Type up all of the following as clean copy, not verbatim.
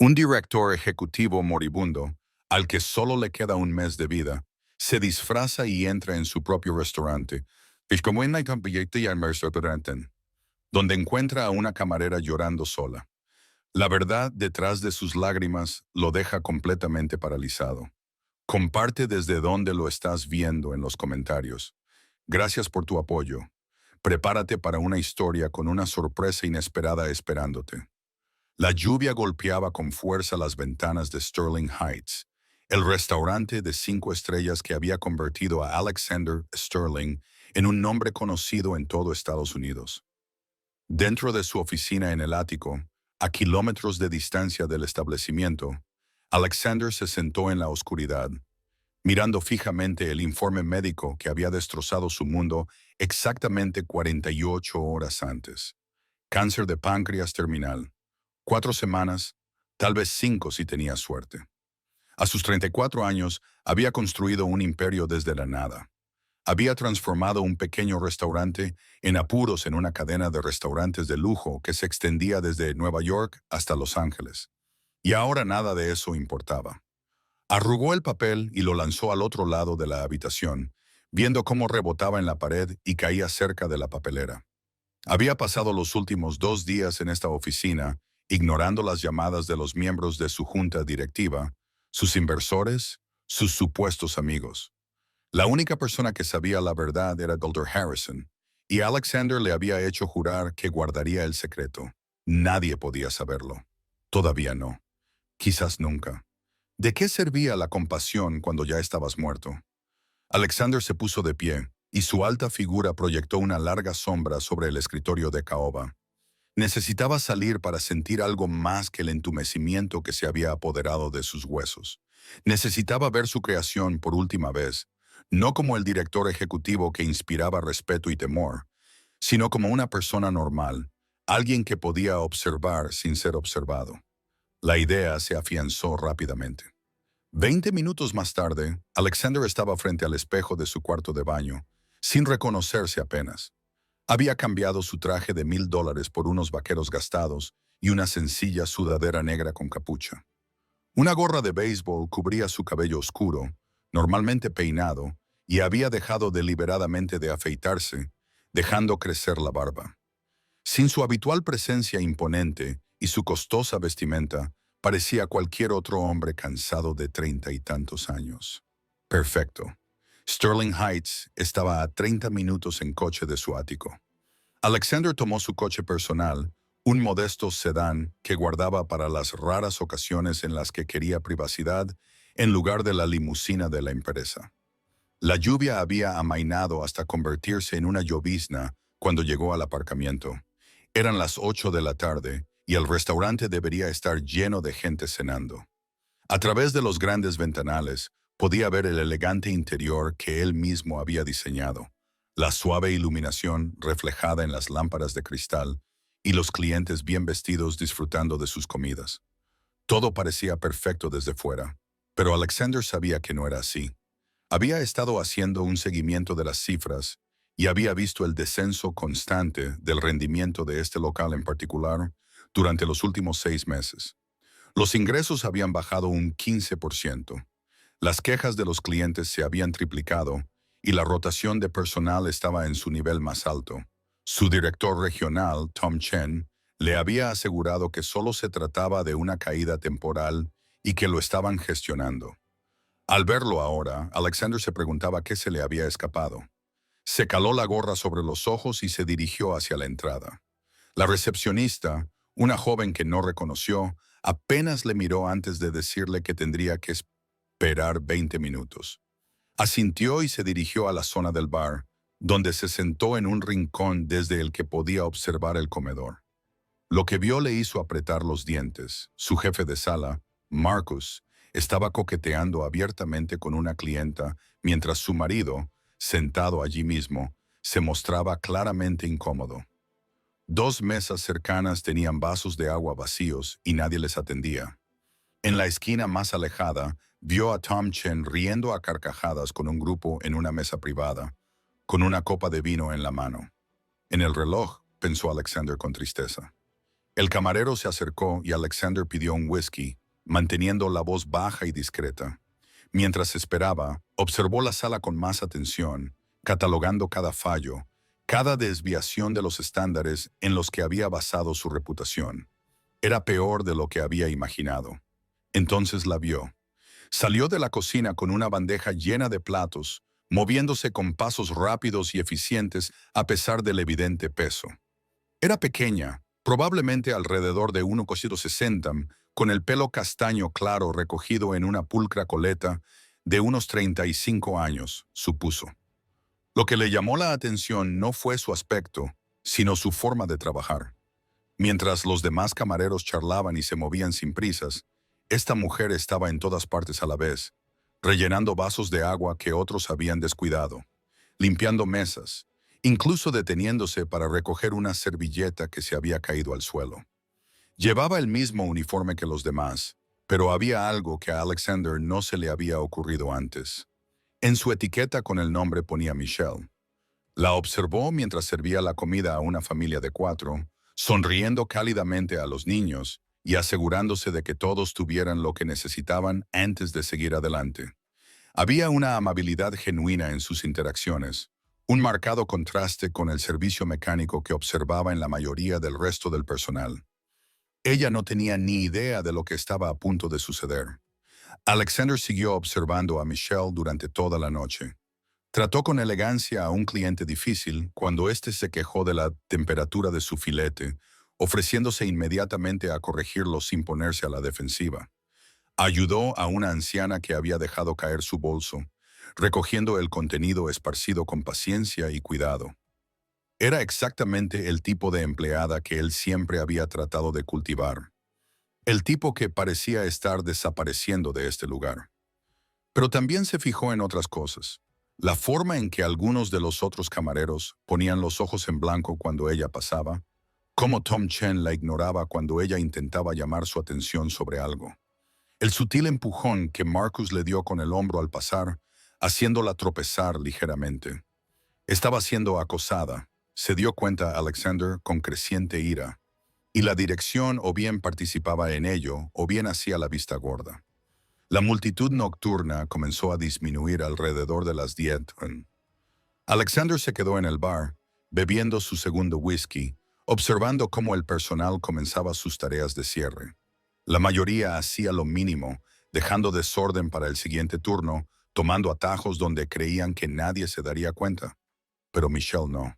Un director ejecutivo moribundo, al que solo le queda un mes de vida, se disfraza y entra en su propio restaurante, donde encuentra a una camarera llorando sola. La verdad detrás de sus lágrimas lo deja completamente paralizado. Comparte desde dónde lo estás viendo en los comentarios. Gracias por tu apoyo. Prepárate para una historia con una sorpresa inesperada esperándote. La lluvia golpeaba con fuerza las ventanas de Sterling Heights, el restaurante de 5 estrellas que había convertido a Alexander Sterling en un nombre conocido en todo Estados Unidos. Dentro de su oficina en el ático, a kilómetros de distancia del establecimiento, Alexander se sentó en la oscuridad, mirando fijamente el informe médico que había destrozado su mundo exactamente 48 horas antes. Cáncer de páncreas terminal. 4 semanas, tal vez 5 si tenía suerte. A sus 34 años, había construido un imperio desde la nada. Había transformado un pequeño restaurante en apuros en una cadena de restaurantes de lujo que se extendía desde Nueva York hasta Los Ángeles. Y ahora nada de eso importaba. Arrugó el papel y lo lanzó al otro lado de la habitación, viendo cómo rebotaba en la pared y caía cerca de la papelera. Había pasado los últimos 2 días en esta oficina, ignorando las llamadas de los miembros de su junta directiva, sus inversores, sus supuestos amigos. La única persona que sabía la verdad era Dr. Harrison, y Alexander le había hecho jurar que guardaría el secreto. Nadie podía saberlo. Todavía no. Quizás nunca. ¿De qué servía la compasión cuando ya estabas muerto? Alexander se puso de pie, y su alta figura proyectó una larga sombra sobre el escritorio de caoba. Necesitaba salir para sentir algo más que el entumecimiento que se había apoderado de sus huesos. Necesitaba ver su creación por última vez, no como el director ejecutivo que inspiraba respeto y temor, sino como una persona normal, alguien que podía observar sin ser observado. La idea se afianzó rápidamente. 20 minutos más tarde, Alexander estaba frente al espejo de su cuarto de baño, sin reconocerse apenas. Había cambiado su traje de $1,000 por unos vaqueros gastados y una sencilla sudadera negra con capucha. Una gorra de béisbol cubría su cabello oscuro, normalmente peinado, y había dejado deliberadamente de afeitarse, dejando crecer la barba. Sin su habitual presencia imponente y su costosa vestimenta, parecía cualquier otro hombre cansado de 30 y tantos años. Perfecto. Sterling Heights estaba a 30 minutos en coche de su ático. Alexander tomó su coche personal, un modesto sedán que guardaba para las raras ocasiones en las que quería privacidad, en lugar de la limusina de la empresa. La lluvia había amainado hasta convertirse en una llovizna cuando llegó al aparcamiento. Eran las 8 de la tarde y el restaurante debería estar lleno de gente cenando. A través de los grandes ventanales, podía ver el elegante interior que él mismo había diseñado, la suave iluminación reflejada en las lámparas de cristal y los clientes bien vestidos disfrutando de sus comidas. Todo parecía perfecto desde fuera, pero Alexander sabía que no era así. Había estado haciendo un seguimiento de las cifras y había visto el descenso constante del rendimiento de este local en particular durante los últimos 6 meses. Los ingresos habían bajado un 15%. Las quejas de los clientes se habían triplicado y la rotación de personal estaba en su nivel más alto. Su director regional, Tom Chen, le había asegurado que solo se trataba de una caída temporal y que lo estaban gestionando. Al verlo ahora, Alexander se preguntaba qué se le había escapado. Se caló la gorra sobre los ojos y se dirigió hacia la entrada. La recepcionista, una joven que no reconoció, apenas le miró antes de decirle que tendría que esperar 20 minutos. Asintió y se dirigió a la zona del bar, donde se sentó en un rincón desde el que podía observar el comedor. Lo que vio le hizo apretar los dientes. Su jefe de sala, Marcus, estaba coqueteando abiertamente con una clienta, mientras su marido, sentado allí mismo, se mostraba claramente incómodo. 2 mesas cercanas tenían vasos de agua vacíos y nadie les atendía. En la esquina más alejada, vio a Tom Chen riendo a carcajadas con un grupo en una mesa privada, con una copa de vino en la mano. En el reloj, pensó Alexander con tristeza. El camarero se acercó y Alexander pidió un whisky, manteniendo la voz baja y discreta. Mientras esperaba, observó la sala con más atención, catalogando cada fallo, cada desviación de los estándares en los que había basado su reputación. Era peor de lo que había imaginado. Entonces la vio. Salió de la cocina con una bandeja llena de platos, moviéndose con pasos rápidos y eficientes a pesar del evidente peso. Era pequeña, probablemente alrededor de 1,60, con el pelo castaño claro recogido en una pulcra coleta de unos 35 años, supuso. Lo que le llamó la atención no fue su aspecto, sino su forma de trabajar. Mientras los demás camareros charlaban y se movían sin prisas, esta mujer estaba en todas partes a la vez, rellenando vasos de agua que otros habían descuidado, limpiando mesas, incluso deteniéndose para recoger una servilleta que se había caído al suelo. Llevaba el mismo uniforme que los demás, pero había algo que a Alexander no se le había ocurrido antes. En su etiqueta con el nombre ponía Michelle. La observó mientras servía la comida a una familia de 4, sonriendo cálidamente a los niños y asegurándose de que todos tuvieran lo que necesitaban antes de seguir adelante. Había una amabilidad genuina en sus interacciones, un marcado contraste con el servicio mecánico que observaba en la mayoría del resto del personal. Ella no tenía ni idea de lo que estaba a punto de suceder. Alexander siguió observando a Michelle durante toda la noche. Trató con elegancia a un cliente difícil cuando éste se quejó de la temperatura de su filete, ofreciéndose inmediatamente a corregirlo sin ponerse a la defensiva. Ayudó a una anciana que había dejado caer su bolso, recogiendo el contenido esparcido con paciencia y cuidado. Era exactamente el tipo de empleada que él siempre había tratado de cultivar. El tipo que parecía estar desapareciendo de este lugar. Pero también se fijó en otras cosas. La forma en que algunos de los otros camareros ponían los ojos en blanco cuando ella pasaba, cómo Tom Chen la ignoraba cuando ella intentaba llamar su atención sobre algo. El sutil empujón que Marcus le dio con el hombro al pasar, haciéndola tropezar ligeramente. Estaba siendo acosada, se dio cuenta Alexander con creciente ira, y la dirección o bien participaba en ello o bien hacía la vista gorda. La multitud nocturna comenzó a disminuir alrededor de las 10. Alexander se quedó en el bar, bebiendo su segundo whisky, observando cómo el personal comenzaba sus tareas de cierre. La mayoría hacía lo mínimo, dejando desorden para el siguiente turno, tomando atajos donde creían que nadie se daría cuenta. Pero Michelle no.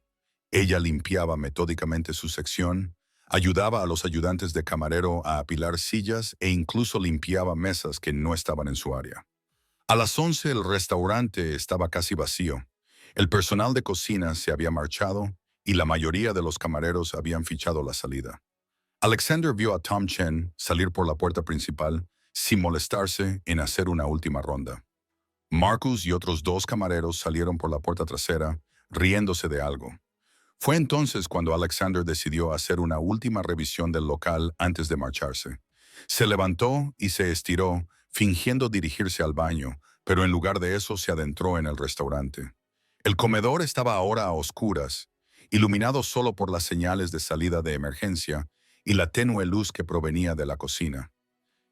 Ella limpiaba metódicamente su sección, ayudaba a los ayudantes de camarero a apilar sillas e incluso limpiaba mesas que no estaban en su área. A las 11 el restaurante estaba casi vacío. El personal de cocina se había marchado y la mayoría de los camareros habían fichado la salida. Alexander vio a Tom Chen salir por la puerta principal sin molestarse en hacer una última ronda. Marcus y otros 2 camareros salieron por la puerta trasera, riéndose de algo. Fue entonces cuando Alexander decidió hacer una última revisión del local antes de marcharse. Se levantó y se estiró, fingiendo dirigirse al baño, pero en lugar de eso se adentró en el restaurante. El comedor estaba ahora a oscuras, iluminado solo por las señales de salida de emergencia y la tenue luz que provenía de la cocina.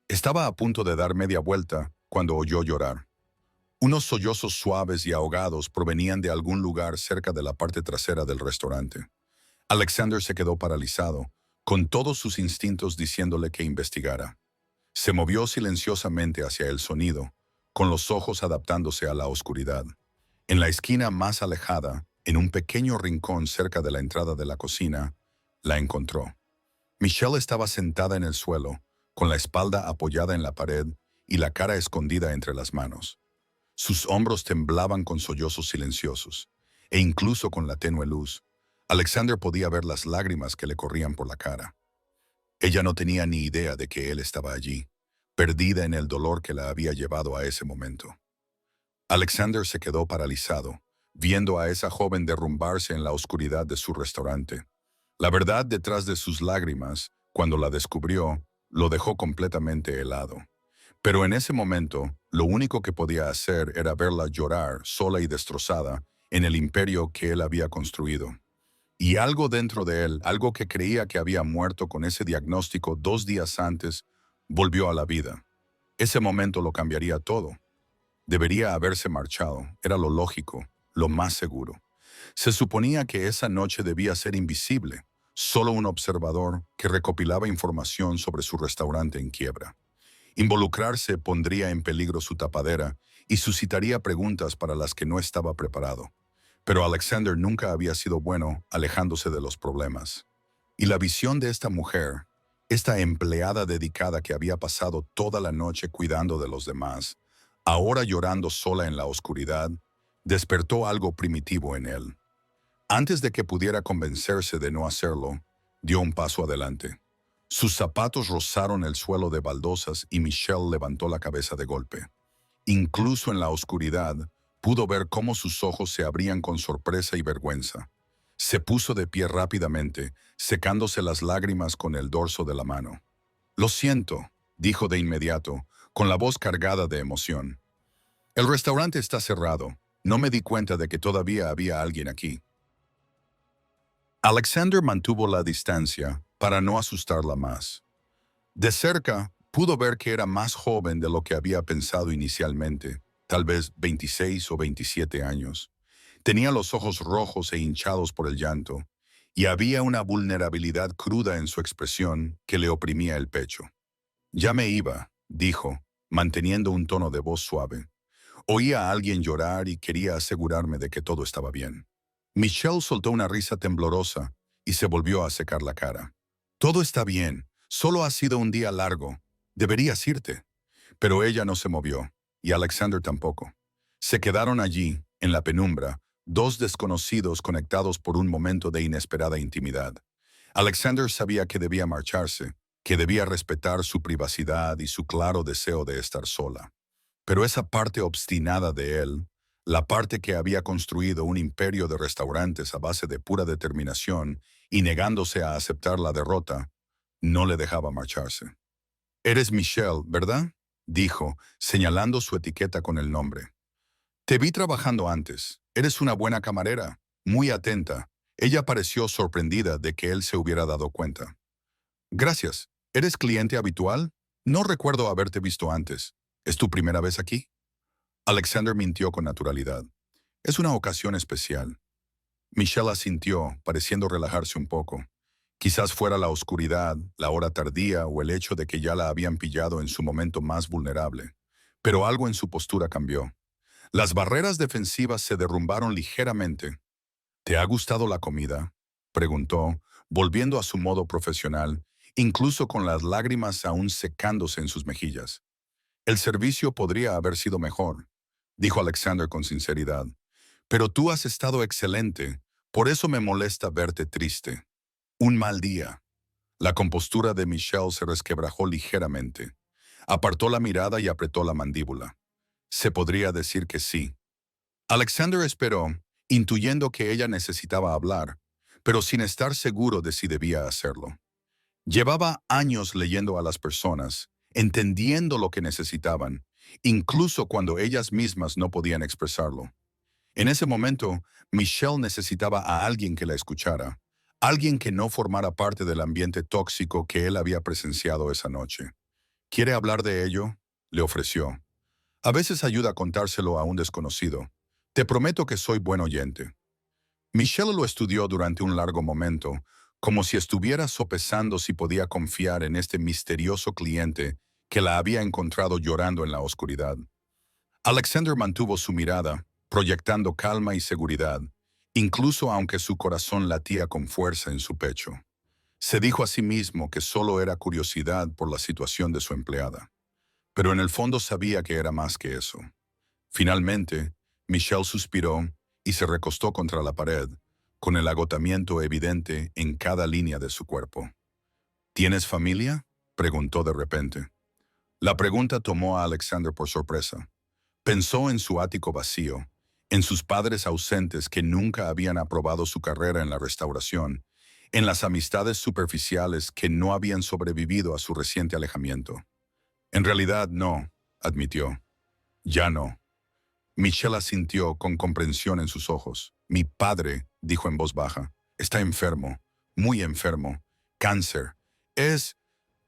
Estaba a punto de dar media vuelta cuando oyó llorar. Unos sollozos suaves y ahogados provenían de algún lugar cerca de la parte trasera del restaurante. Alexander se quedó paralizado, con todos sus instintos diciéndole que investigara. Se movió silenciosamente hacia el sonido, con los ojos adaptándose a la oscuridad. En la esquina más alejada, en un pequeño rincón cerca de la entrada de la cocina, la encontró. Michelle estaba sentada en el suelo, con la espalda apoyada en la pared y la cara escondida entre las manos. Sus hombros temblaban con sollozos silenciosos, e incluso con la tenue luz, Alexander podía ver las lágrimas que le corrían por la cara. Ella no tenía ni idea de que él estaba allí, perdida en el dolor que la había llevado a ese momento. Alexander se quedó paralizado, viendo a esa joven derrumbarse en la oscuridad de su restaurante. La verdad detrás de sus lágrimas, cuando la descubrió, lo dejó completamente helado. Pero en ese momento, lo único que podía hacer era verla llorar, sola y destrozada, en el imperio que él había construido. Y algo dentro de él, algo que creía que había muerto con ese diagnóstico 2 días antes, volvió a la vida. Ese momento lo cambiaría todo. Debería haberse marchado, era lo lógico, lo más seguro. Se suponía que esa noche debía ser invisible, solo un observador que recopilaba información sobre su restaurante en quiebra. Involucrarse pondría en peligro su tapadera y suscitaría preguntas para las que no estaba preparado. Pero Alexander nunca había sido bueno alejándose de los problemas. Y la visión de esta mujer, esta empleada dedicada que había pasado toda la noche cuidando de los demás, ahora llorando sola en la oscuridad, despertó algo primitivo en él. Antes de que pudiera convencerse de no hacerlo, dio un paso adelante. Sus zapatos rozaron el suelo de baldosas y Michelle levantó la cabeza de golpe. Incluso en la oscuridad, pudo ver cómo sus ojos se abrían con sorpresa y vergüenza. Se puso de pie rápidamente, secándose las lágrimas con el dorso de la mano. «Lo siento», dijo de inmediato, con la voz cargada de emoción. «El restaurante está cerrado. No me di cuenta de que todavía había alguien aquí». Alexander mantuvo la distancia para no asustarla más. De cerca, pudo ver que era más joven de lo que había pensado inicialmente, tal vez 26 o 27 años. Tenía los ojos rojos e hinchados por el llanto, y había una vulnerabilidad cruda en su expresión que le oprimía el pecho. «Ya me iba», dijo, manteniendo un tono de voz suave. Oía a alguien llorar y quería asegurarme de que todo estaba bien. Michelle soltó una risa temblorosa y se volvió a secar la cara. «Todo está bien. Solo ha sido un día largo. Deberías irte». Pero ella no se movió, y Alexander tampoco. Se quedaron allí, en la penumbra, dos desconocidos conectados por un momento de inesperada intimidad. Alexander sabía que debía marcharse, que debía respetar su privacidad y su claro deseo de estar sola. Pero esa parte obstinada de él, la parte que había construido un imperio de restaurantes a base de pura determinación y negándose a aceptar la derrota, no le dejaba marcharse. «Eres Michelle, ¿verdad?», dijo, señalando su etiqueta con el nombre. «Te vi trabajando antes. Eres una buena camarera, muy atenta». Ella pareció sorprendida de que él se hubiera dado cuenta. «Gracias. ¿Eres cliente habitual? No recuerdo haberte visto antes. ¿Es tu primera vez aquí?». Alexander mintió con naturalidad. «Es una ocasión especial». Michelle asintió, pareciendo relajarse un poco. Quizás fuera la oscuridad, la hora tardía o el hecho de que ya la habían pillado en su momento más vulnerable. Pero algo en su postura cambió. Las barreras defensivas se derrumbaron ligeramente. «¿Te ha gustado la comida?», preguntó, volviendo a su modo profesional, incluso con las lágrimas aún secándose en sus mejillas. «El servicio podría haber sido mejor», dijo Alexander con sinceridad. «Pero tú has estado excelente, por eso me molesta verte triste». «Un mal día». La compostura de Michelle se resquebrajó ligeramente. Apartó la mirada y apretó la mandíbula. Se podría decir que sí. Alexander esperó, intuyendo que ella necesitaba hablar, pero sin estar seguro de si debía hacerlo. Llevaba años leyendo a las personas, entendiendo lo que necesitaban, incluso cuando ellas mismas no podían expresarlo. En ese momento, Michelle necesitaba a alguien que la escuchara, alguien que no formara parte del ambiente tóxico que él había presenciado esa noche. «¿Quiere hablar de ello?», le ofreció. «A veces ayuda a contárselo a un desconocido. Te prometo que soy buen oyente». Michelle lo estudió durante un largo momento, como si estuviera sopesando si podía confiar en este misterioso cliente que la había encontrado llorando en la oscuridad. Alexander mantuvo su mirada, proyectando calma y seguridad, incluso aunque su corazón latía con fuerza en su pecho. Se dijo a sí mismo que solo era curiosidad por la situación de su empleada, pero en el fondo sabía que era más que eso. Finalmente, Michelle suspiró y se recostó contra la pared, con el agotamiento evidente en cada línea de su cuerpo. «¿Tienes familia?», preguntó de repente. La pregunta tomó a Alexander por sorpresa. Pensó en su ático vacío, en sus padres ausentes que nunca habían aprobado su carrera en la restauración, en las amistades superficiales que no habían sobrevivido a su reciente alejamiento. «En realidad no», admitió. «Ya no». Michelle asintió con comprensión en sus ojos. «Mi padre», dijo en voz baja, Está enfermo, muy enfermo. Cáncer. Es...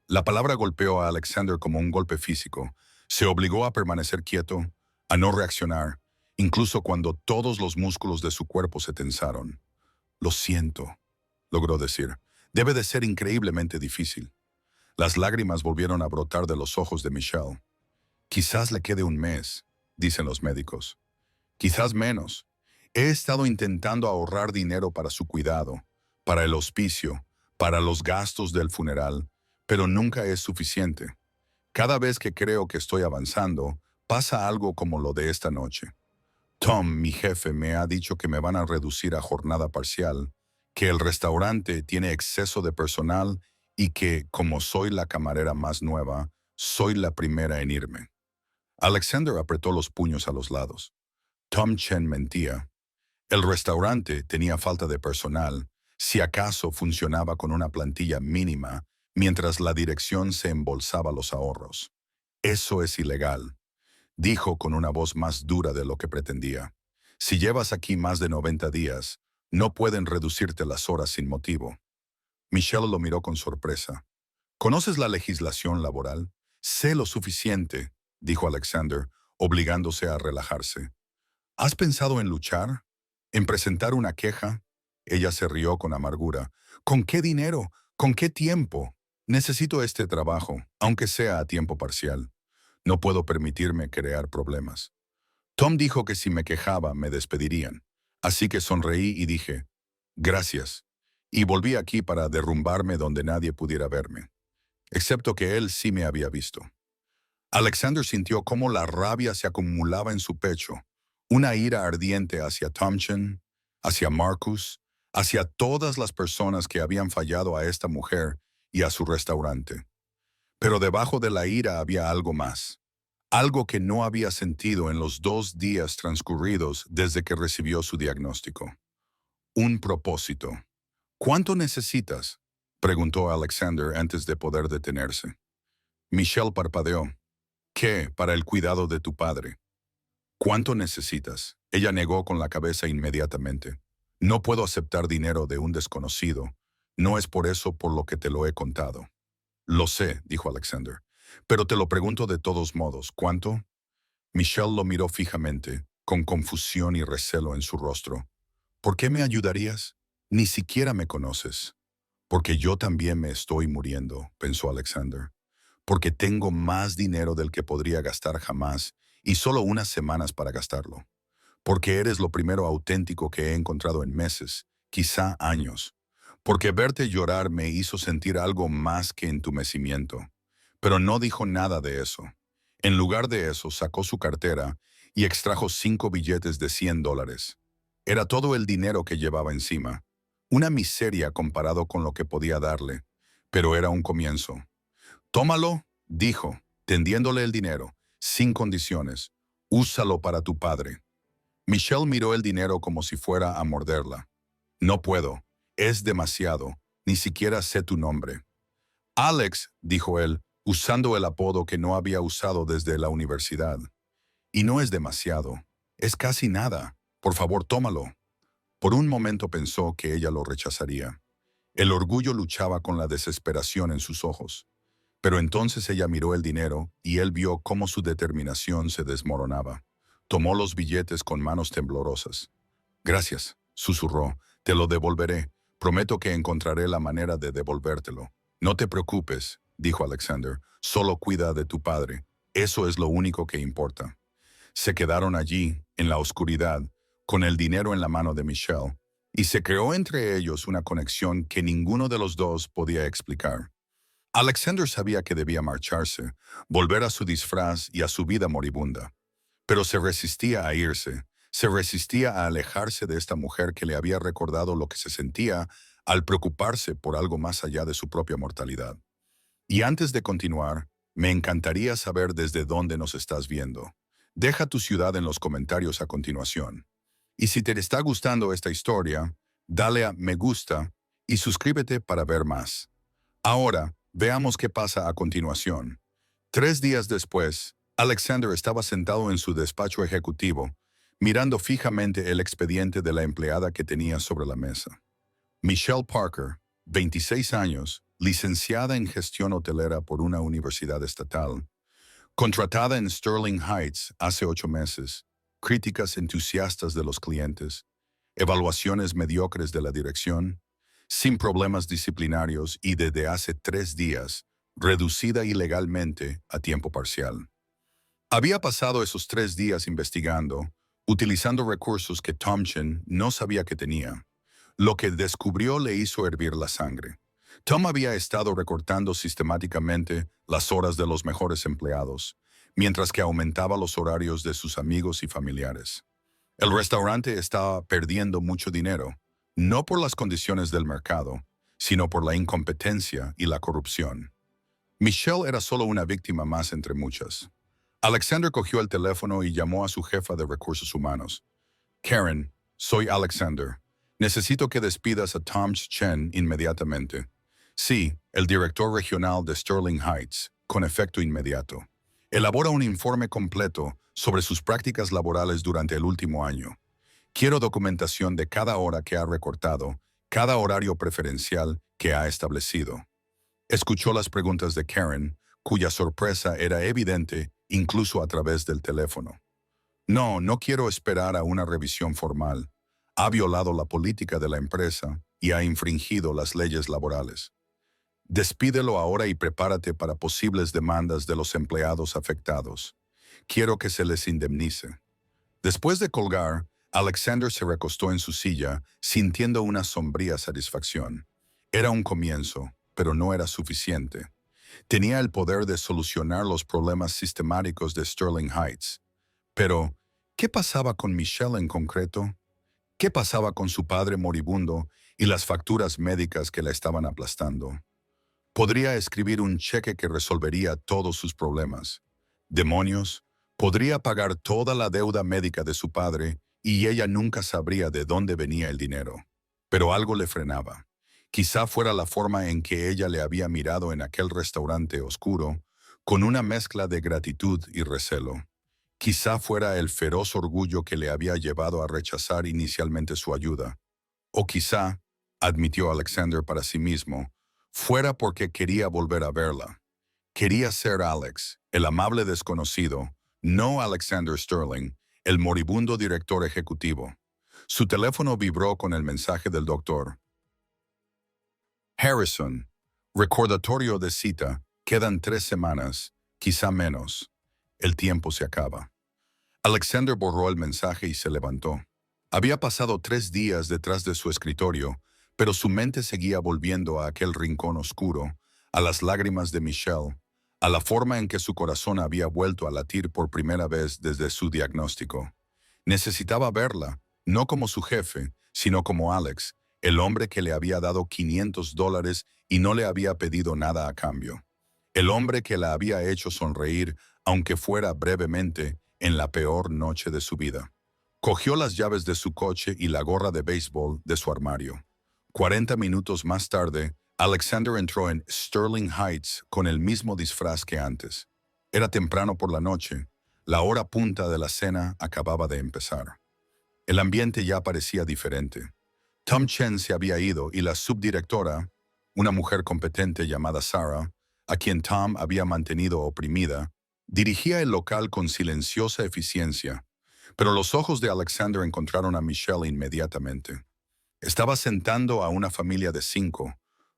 La palabra golpeó a Alexander como un golpe físico. Se obligó a permanecer quieto, a no reaccionar, incluso cuando todos los músculos de su cuerpo se tensaron. Lo siento, logró decir. Debe de ser increíblemente difícil. Las lágrimas volvieron a brotar de los ojos de Michelle. Quizás le quede un mes, dicen los médicos. Quizás menos. He estado intentando ahorrar dinero para su cuidado, para el hospicio, para los gastos del funeral, pero nunca es suficiente. Cada vez que creo que estoy avanzando, pasa algo como lo de esta noche. Tom, mi jefe, me ha dicho que me van a reducir a jornada parcial, que el restaurante tiene exceso de personal y que, como soy la camarera más nueva, soy la primera en irme. Alexander apretó los puños a los lados. Tom Chen mentía. El restaurante tenía falta de personal, si acaso funcionaba con una plantilla mínima, mientras la dirección se embolsaba los ahorros. Eso es ilegal, dijo con una voz más dura de lo que pretendía. Si llevas aquí más de 90 días, no pueden reducirte las horas sin motivo. Michelle lo miró con sorpresa. ¿Conoces la legislación laboral? Sé lo suficiente, dijo Alexander, obligándose a relajarse. ¿Has pensado en luchar? ¿En presentar una queja? Ella se rió con amargura. ¿Con qué dinero? ¿Con qué tiempo? Necesito este trabajo, aunque sea a tiempo parcial. No puedo permitirme crear problemas. Tom dijo que si me quejaba me despedirían, así que sonreí y dije, gracias, y volví aquí para derrumbarme donde nadie pudiera verme, excepto que él sí me había visto. Alexander sintió cómo la rabia se acumulaba en su pecho, una ira ardiente hacia Tomchen, hacia Marcus, hacia todas las personas que habían fallado a esta mujer y a su restaurante. Pero debajo de la ira había algo más, algo que no había sentido en los 2 días transcurridos desde que recibió su diagnóstico. Un propósito. ¿Cuánto necesitas?, preguntó Alexander antes de poder detenerse. Michelle parpadeó. ¿Qué para el cuidado de tu padre? ¿Cuánto necesitas? Ella negó con la cabeza inmediatamente. No puedo aceptar dinero de un desconocido. No es por eso por lo que te lo he contado. Lo sé, dijo Alexander, pero te lo pregunto de todos modos. ¿Cuánto? Michelle lo miró fijamente, con confusión y recelo en su rostro. ¿Por qué me ayudarías? Ni siquiera me conoces. Porque yo también me estoy muriendo, pensó Alexander. Porque tengo más dinero del que podría gastar jamás y solo unas semanas para gastarlo. Porque eres lo primero auténtico que he encontrado en meses, quizá años. Porque verte llorar me hizo sentir algo más que entumecimiento. Pero no dijo nada de eso. En lugar de eso, sacó su cartera y extrajo 5 billetes de $100. Era todo el dinero que llevaba encima. Una miseria comparado con lo que podía darle, pero era un comienzo. Tómalo, dijo, tendiéndole el dinero, sin condiciones. Úsalo para tu padre. Michelle miró el dinero como si fuera a morderla. No puedo. Es demasiado. Ni siquiera sé tu nombre. Alex, dijo él, usando el apodo que no había usado desde la universidad. Y no es demasiado. Es casi nada. Por favor, tómalo. Por un momento pensó que ella lo rechazaría. El orgullo luchaba con la desesperación en sus ojos. Pero entonces ella miró el dinero y él vio cómo su determinación se desmoronaba. Tomó los billetes con manos temblorosas. Gracias, susurró. Te lo devolveré. Prometo que encontraré la manera de devolvértelo. No te preocupes, dijo Alexander. Solo cuida de tu padre. Eso es lo único que importa. Se quedaron allí, en la oscuridad, con el dinero en la mano de Michelle, y se creó entre ellos una conexión que ninguno de los dos podía explicar. Alexander sabía que debía marcharse, volver a su disfraz y a su vida moribunda. Pero se resistía a irse, se resistía a alejarse de esta mujer que le había recordado lo que se sentía al preocuparse por algo más allá de su propia mortalidad. Y antes de continuar, me encantaría saber desde dónde nos estás viendo. Deja tu ciudad en los comentarios a continuación. Y si te está gustando esta historia, dale a me gusta y suscríbete para ver más. Ahora, veamos qué pasa a continuación. 3 días después, Alexander estaba sentado en su despacho ejecutivo, mirando fijamente el expediente de la empleada que tenía sobre la mesa. Michelle Parker, 26 años, licenciada en gestión hotelera por una universidad estatal, contratada en Sterling Heights hace 8 meses, críticas entusiastas de los clientes, evaluaciones mediocres de la dirección, sin problemas disciplinarios y desde hace 3 días, reducida ilegalmente a tiempo parcial. Había pasado esos 3 días investigando, utilizando recursos que Tom no sabía que tenía. Lo que descubrió le hizo hervir la sangre. Tom había estado recortando sistemáticamente las horas de los mejores empleados, mientras que aumentaba los horarios de sus amigos y familiares. El restaurante estaba perdiendo mucho dinero, no por las condiciones del mercado, sino por la incompetencia y la corrupción. Michelle era solo una víctima más entre muchas. Alexander cogió el teléfono y llamó a su jefa de recursos humanos. Karen, soy Alexander. Necesito que despidas a Tom Chen inmediatamente. Sí, el director regional de Sterling Heights, con efecto inmediato. Elabora un informe completo sobre sus prácticas laborales durante el último año. Quiero documentación de cada hora que ha recortado, cada horario preferencial que ha establecido. Escuchó las preguntas de Karen, cuya sorpresa era evidente incluso a través del teléfono. No, no quiero esperar a una revisión formal. Ha violado la política de la empresa y ha infringido las leyes laborales. Despídelo ahora y prepárate para posibles demandas de los empleados afectados. Quiero que se les indemnice. Después de colgar, Alexander se recostó en su silla, sintiendo una sombría satisfacción. Era un comienzo, pero no era suficiente. Tenía el poder de solucionar los problemas sistemáticos de Sterling Heights. Pero, ¿qué pasaba con Michelle en concreto? ¿Qué pasaba con su padre moribundo y las facturas médicas que la estaban aplastando? Podría escribir un cheque que resolvería todos sus problemas. Demonios, podría pagar toda la deuda médica de su padre y ella nunca sabría de dónde venía el dinero. Pero algo le frenaba. Quizá fuera la forma en que ella le había mirado en aquel restaurante oscuro, con una mezcla de gratitud y recelo. Quizá fuera el feroz orgullo que le había llevado a rechazar inicialmente su ayuda. O quizá, admitió Alexander para sí mismo, fuera porque quería volver a verla. Quería ser Alex, el amable desconocido, no Alexander Sterling, el moribundo director ejecutivo. Su teléfono vibró con el mensaje del doctor. Harrison, recordatorio de cita, quedan 3 semanas, quizá menos. El tiempo se acaba. Alexander borró el mensaje y se levantó. Había pasado 3 días detrás de su escritorio, pero su mente seguía volviendo a aquel rincón oscuro, a las lágrimas de Michelle, a la forma en que su corazón había vuelto a latir por primera vez desde su diagnóstico. Necesitaba verla, no como su jefe, sino como Alex, el hombre que le había dado $500 y no le había pedido nada a cambio. El hombre que la había hecho sonreír, aunque fuera brevemente, en la peor noche de su vida. Cogió las llaves de su coche y la gorra de béisbol de su armario. 40 minutos más tarde, Alexander entró en Sterling Heights con el mismo disfraz que antes. Era temprano por la noche. La hora punta de la cena acababa de empezar. El ambiente ya parecía diferente. Tom Chen se había ido y la subdirectora, una mujer competente llamada Sarah, a quien Tom había mantenido oprimida, dirigía el local con silenciosa eficiencia, pero los ojos de Alexander encontraron a Michelle inmediatamente. Estaba sentando a una familia de 5,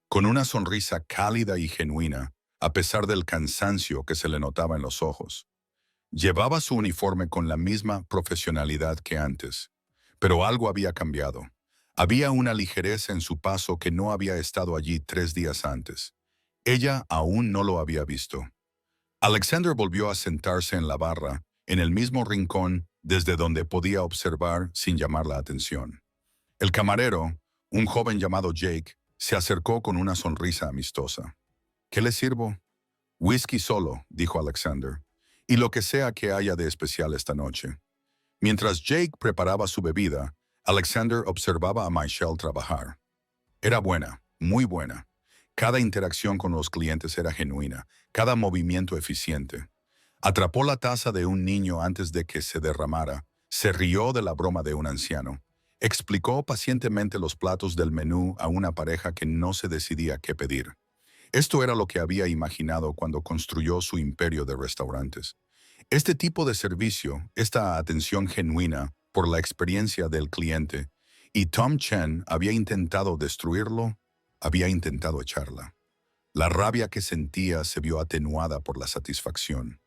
con una sonrisa cálida y genuina, a pesar del cansancio que se le notaba en los ojos. Llevaba su uniforme con la misma profesionalidad que antes, pero algo había cambiado. Había una ligereza en su paso que no había estado allí 3 días antes. Ella aún no lo había visto. Alexander volvió a sentarse en la barra, en el mismo rincón desde donde podía observar sin llamar la atención. El camarero, un joven llamado Jake, se acercó con una sonrisa amistosa. ¿Qué le sirvo? Whisky solo, dijo Alexander, y lo que sea que haya de especial esta noche. Mientras Jake preparaba su bebida, Alexander observaba a Michelle trabajar. Era buena, muy buena. Cada interacción con los clientes era genuina, cada movimiento eficiente. Atrapó la taza de un niño antes de que se derramara, se rió de la broma de un anciano. Explicó pacientemente los platos del menú a una pareja que no se decidía qué pedir. Esto era lo que había imaginado cuando construyó su imperio de restaurantes. Este tipo de servicio, esta atención genuina por la experiencia del cliente, y Tom Chen había intentado destruirlo, había intentado echarla. La rabia que sentía se vio atenuada por la satisfacción.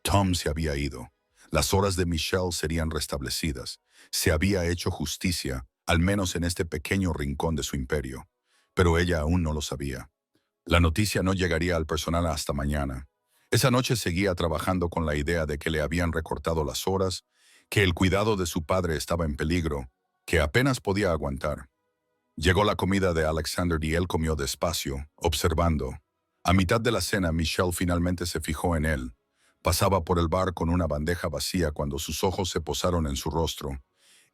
Tom se había ido. Las horas de Michelle serían restablecidas. Se había hecho justicia, al menos en este pequeño rincón de su imperio. Pero ella aún no lo sabía. La noticia no llegaría al personal hasta mañana. Esa noche seguía trabajando con la idea de que le habían recortado las horas, que el cuidado de su padre estaba en peligro, que apenas podía aguantar. Llegó la comida de Alexander y él comió despacio, observando. A mitad de la cena, Michelle finalmente se fijó en él. Pasaba por el bar con una bandeja vacía cuando sus ojos se posaron en su rostro.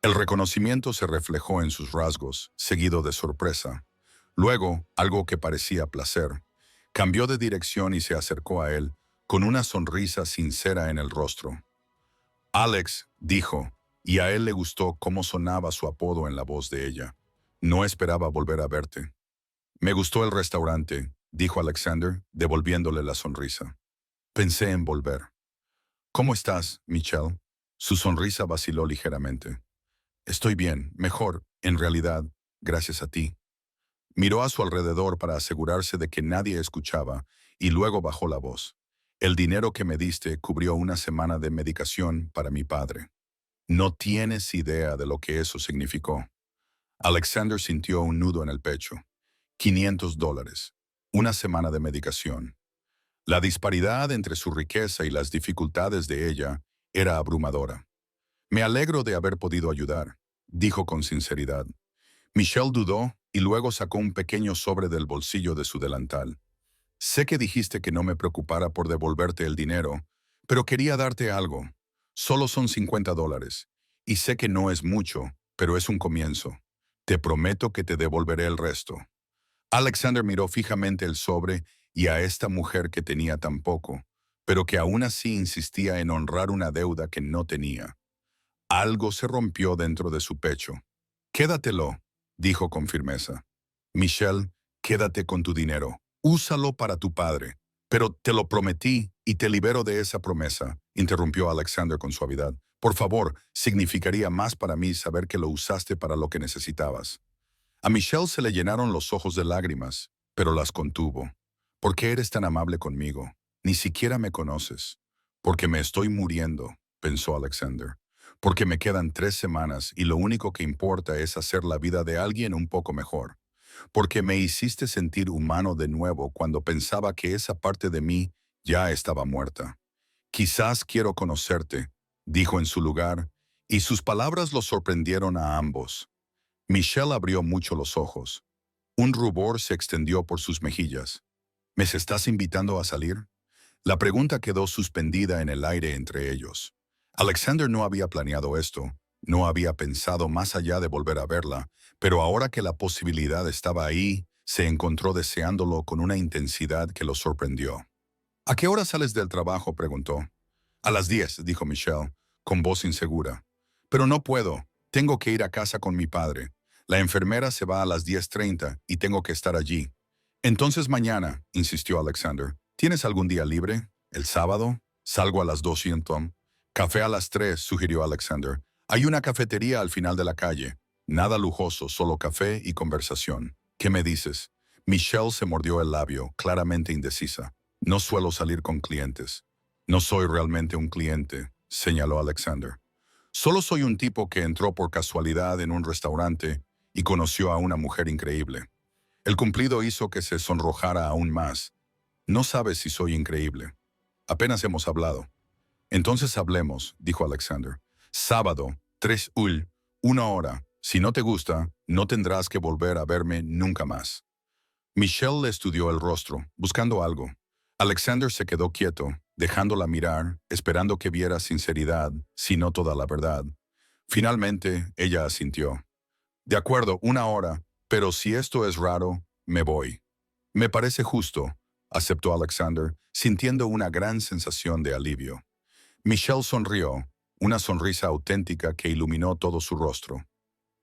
El reconocimiento se reflejó en sus rasgos, seguido de sorpresa. Luego, algo que parecía placer. Cambió de dirección y se acercó a él, con una sonrisa sincera en el rostro. Alex, dijo, y a él le gustó cómo sonaba su apodo en la voz de ella. No esperaba volver a verte. Me gustó el restaurante, dijo Alexander, devolviéndole la sonrisa. Pensé en volver. ¿Cómo estás, Michelle? Su sonrisa vaciló ligeramente. Estoy bien, mejor, en realidad, gracias a ti. Miró a su alrededor para asegurarse de que nadie escuchaba y luego bajó la voz. El dinero que me diste cubrió una semana de medicación para mi padre. No tienes idea de lo que eso significó. Alexander sintió un nudo en el pecho. $500. Una semana de medicación. La disparidad entre su riqueza y las dificultades de ella era abrumadora. Me alegro de haber podido ayudar, dijo con sinceridad. Michelle dudó y luego sacó un pequeño sobre del bolsillo de su delantal. Sé que dijiste que no me preocupara por devolverte el dinero, pero quería darte algo. Solo son $50. Y sé que no es mucho, pero es un comienzo. Te prometo que te devolveré el resto. Alexander miró fijamente el sobre y a esta mujer que tenía tan poco, pero que aún así insistía en honrar una deuda que no tenía. Algo se rompió dentro de su pecho. Quédatelo, dijo con firmeza. Michelle, quédate con tu dinero. Úsalo para tu padre. Pero te lo prometí y te libero de esa promesa, interrumpió Alexander con suavidad. Por favor, significaría más para mí saber que lo usaste para lo que necesitabas. A Michelle se le llenaron los ojos de lágrimas, pero las contuvo. ¿Por qué eres tan amable conmigo? Ni siquiera me conoces. Porque me estoy muriendo, pensó Alexander. Porque me quedan 3 semanas y lo único que importa es hacer la vida de alguien un poco mejor. Porque me hiciste sentir humano de nuevo cuando pensaba que esa parte de mí ya estaba muerta. Quizás quiero conocerte, dijo en su lugar, y sus palabras los sorprendieron a ambos. Michelle abrió mucho los ojos. Un rubor se extendió por sus mejillas. ¿Me estás invitando a salir? La pregunta quedó suspendida en el aire entre ellos. Alexander no había planeado esto, no había pensado más allá de volver a verla, pero ahora que la posibilidad estaba ahí, se encontró deseándolo con una intensidad que lo sorprendió. ¿A qué hora sales del trabajo?, preguntó. A las 10, dijo Michelle, con voz insegura. Pero no puedo, tengo que ir a casa con mi padre. La enfermera se va a las 10:30 y tengo que estar allí. Entonces mañana, insistió Alexander. ¿Tienes algún día libre? ¿El sábado? Salgo a las 2 y en Tom. Café a las 3, sugirió Alexander. Hay una cafetería al final de la calle. Nada lujoso, solo café y conversación. ¿Qué me dices? Michelle se mordió el labio, claramente indecisa. No suelo salir con clientes. No soy realmente un cliente, señaló Alexander. Solo soy un tipo que entró por casualidad en un restaurante y conoció a una mujer increíble. El cumplido hizo que se sonrojara aún más. No sabes si soy increíble. Apenas hemos hablado. Entonces hablemos, dijo Alexander. Sábado, 3 UL, 1 hora. Si no te gusta, no tendrás que volver a verme nunca más. Michelle le estudió el rostro, buscando algo. Alexander se quedó quieto, dejándola mirar, esperando que viera sinceridad, si no toda la verdad. Finalmente, ella asintió. De acuerdo, 1 hora, pero si esto es raro, me voy. Me parece justo, aceptó Alexander, sintiendo una gran sensación de alivio. Michelle sonrió, una sonrisa auténtica que iluminó todo su rostro.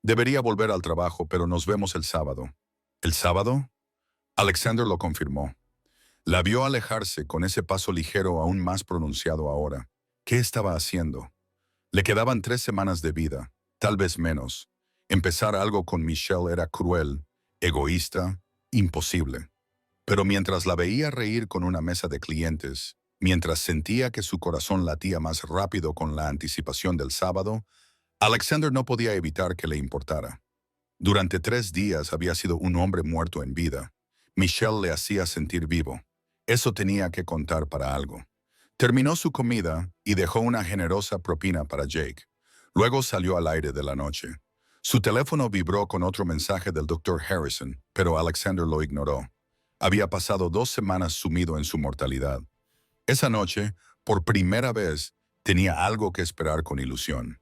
Debería volver al trabajo, pero nos vemos el sábado. ¿El sábado? Alexander lo confirmó. La vio alejarse con ese paso ligero aún más pronunciado ahora. ¿Qué estaba haciendo? Le quedaban 3 semanas de vida, tal vez menos. Empezar algo con Michelle era cruel, egoísta, imposible. Pero mientras la veía reír con una mesa de clientes, mientras sentía que su corazón latía más rápido con la anticipación del sábado, Alexander no podía evitar que le importara. Durante 3 días había sido un hombre muerto en vida. Michelle le hacía sentir vivo. Eso tenía que contar para algo. Terminó su comida y dejó una generosa propina para Jake. Luego salió al aire de la noche. Su teléfono vibró con otro mensaje del Dr. Harrison, pero Alexander lo ignoró. Había pasado 2 semanas sumido en su mortalidad. Esa noche, por primera vez, tenía algo que esperar con ilusión.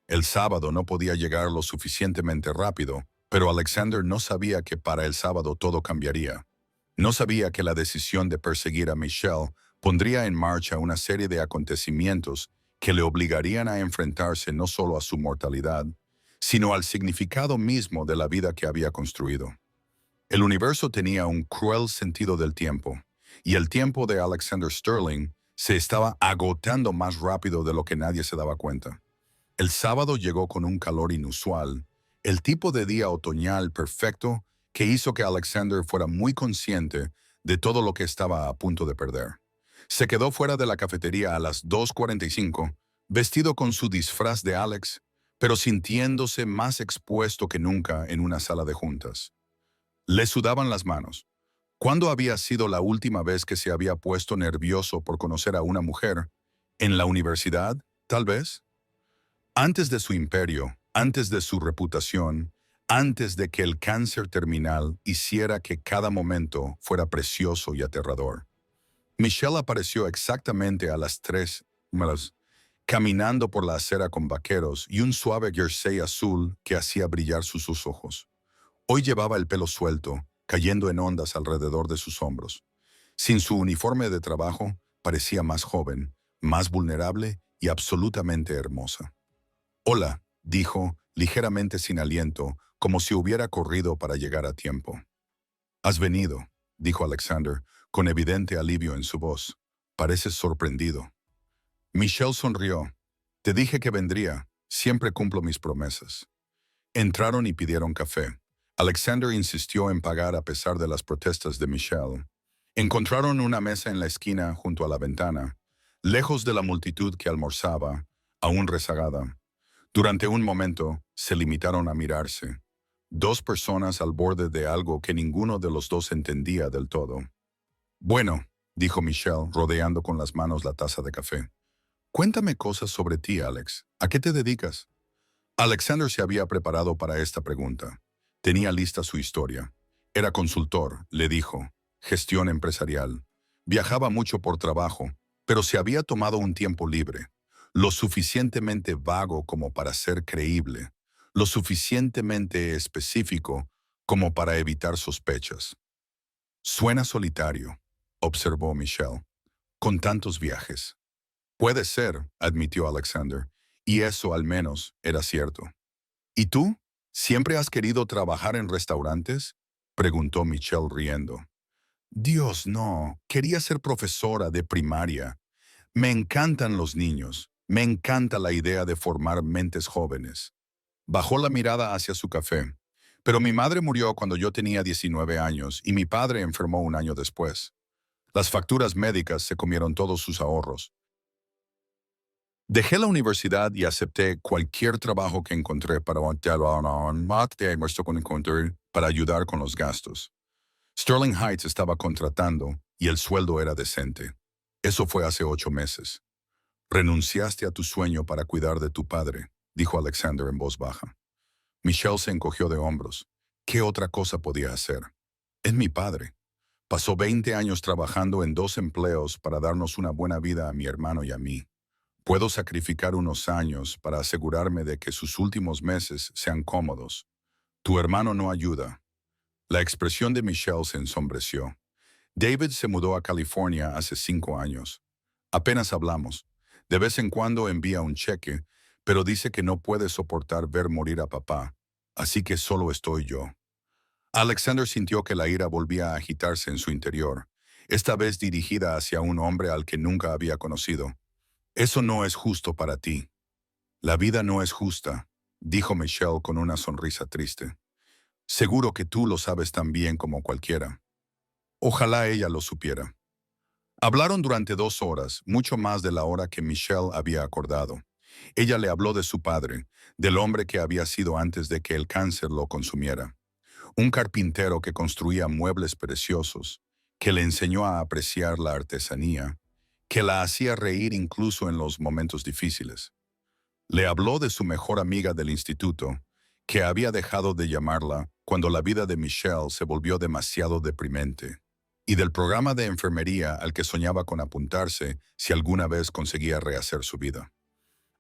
El sábado no podía llegar lo suficientemente rápido, pero Alexander no sabía que para el sábado todo cambiaría. No sabía que la decisión de perseguir a Michelle pondría en marcha una serie de acontecimientos que le obligarían a enfrentarse no solo a su mortalidad, sino al significado mismo de la vida que había construido. El universo tenía un cruel sentido del tiempo, y el tiempo de Alexander Sterling se estaba agotando más rápido de lo que nadie se daba cuenta. El sábado llegó con un calor inusual, el tipo de día otoñal perfecto que hizo que Alexander fuera muy consciente de todo lo que estaba a punto de perder. Se quedó fuera de la cafetería a las 2:45, vestido con su disfraz de Alex, pero sintiéndose más expuesto que nunca en una sala de juntas. Le sudaban las manos. ¿Cuándo había sido la última vez que se había puesto nervioso por conocer a una mujer? ¿En la universidad, tal vez? Antes de su imperio, antes de su reputación, antes de que el cáncer terminal hiciera que cada momento fuera precioso y aterrador. Michelle apareció exactamente a las 3:00, caminando por la acera con vaqueros y un suave jersey azul que hacía brillar sus ojos. Hoy llevaba el pelo suelto, cayendo en ondas alrededor de sus hombros. Sin su uniforme de trabajo, parecía más joven, más vulnerable y absolutamente hermosa. Hola, dijo, ligeramente sin aliento, como si hubiera corrido para llegar a tiempo. Has venido, dijo Alexander, con evidente alivio en su voz. Pareces sorprendido. Michelle sonrió. Te dije que vendría. Siempre cumplo mis promesas. Entraron y pidieron café. Alexander insistió en pagar a pesar de las protestas de Michelle. Encontraron una mesa en la esquina junto a la ventana, lejos de la multitud que almorzaba, aún rezagada. Durante un momento, se limitaron a mirarse. Dos personas al borde de algo que ninguno de los dos entendía del todo. Bueno, dijo Michelle, rodeando con las manos la taza de café. Cuéntame cosas sobre ti, Alex. ¿A qué te dedicas? Alexander se había preparado para esta pregunta. Tenía lista su historia. Era consultor, le dijo, gestión empresarial. Viajaba mucho por trabajo, pero se había tomado un tiempo libre, lo suficientemente vago como para ser creíble, lo suficientemente específico como para evitar sospechas. Suena solitario, observó Michelle, con tantos viajes. Puede ser, admitió Alexander, y eso al menos era cierto. ¿Y tú? ¿Siempre has querido trabajar en restaurantes? Preguntó Michelle riendo. Dios, no. Quería ser profesora de primaria. Me encantan los niños. Me encanta la idea de formar mentes jóvenes. Bajó la mirada hacia su café. Pero mi madre murió cuando yo tenía 19 años y mi padre enfermó un año después. Las facturas médicas se comieron todos sus ahorros. Dejé la universidad y acepté cualquier trabajo que encontré para ayudar con los gastos. Sterling Heights estaba contratando y el sueldo era decente. Eso fue hace 8 meses. Renunciaste a tu sueño para cuidar de tu padre, dijo Alexander en voz baja. Michelle se encogió de hombros. ¿Qué otra cosa podía hacer? Es mi padre. Pasó 20 años trabajando en 2 empleos para darnos una buena vida a mi hermano y a mí. Puedo sacrificar unos años para asegurarme de que sus últimos meses sean cómodos. Tu hermano no ayuda. La expresión de Michelle se ensombreció. David se mudó a California hace 5 años. Apenas hablamos. De vez en cuando envía un cheque, pero dice que no puede soportar ver morir a papá. así que solo estoy yo. Alexander sintió que la ira volvía a agitarse en su interior, esta vez dirigida hacia un hombre al que nunca había conocido. Eso no es justo para ti. La vida no es justa, dijo Michelle con una sonrisa triste. Seguro que tú lo sabes tan bien como cualquiera. Ojalá ella lo supiera. Hablaron durante 2 horas, mucho más de la hora que Michelle había acordado. Ella le habló de su padre, del hombre que había sido antes de que el cáncer lo consumiera. Un carpintero que construía muebles preciosos, que le enseñó a apreciar la artesanía, que la hacía reír incluso en los momentos difíciles. Le habló de su mejor amiga del instituto, que había dejado de llamarla cuando la vida de Michelle se volvió demasiado deprimente, y del programa de enfermería al que soñaba con apuntarse si alguna vez conseguía rehacer su vida.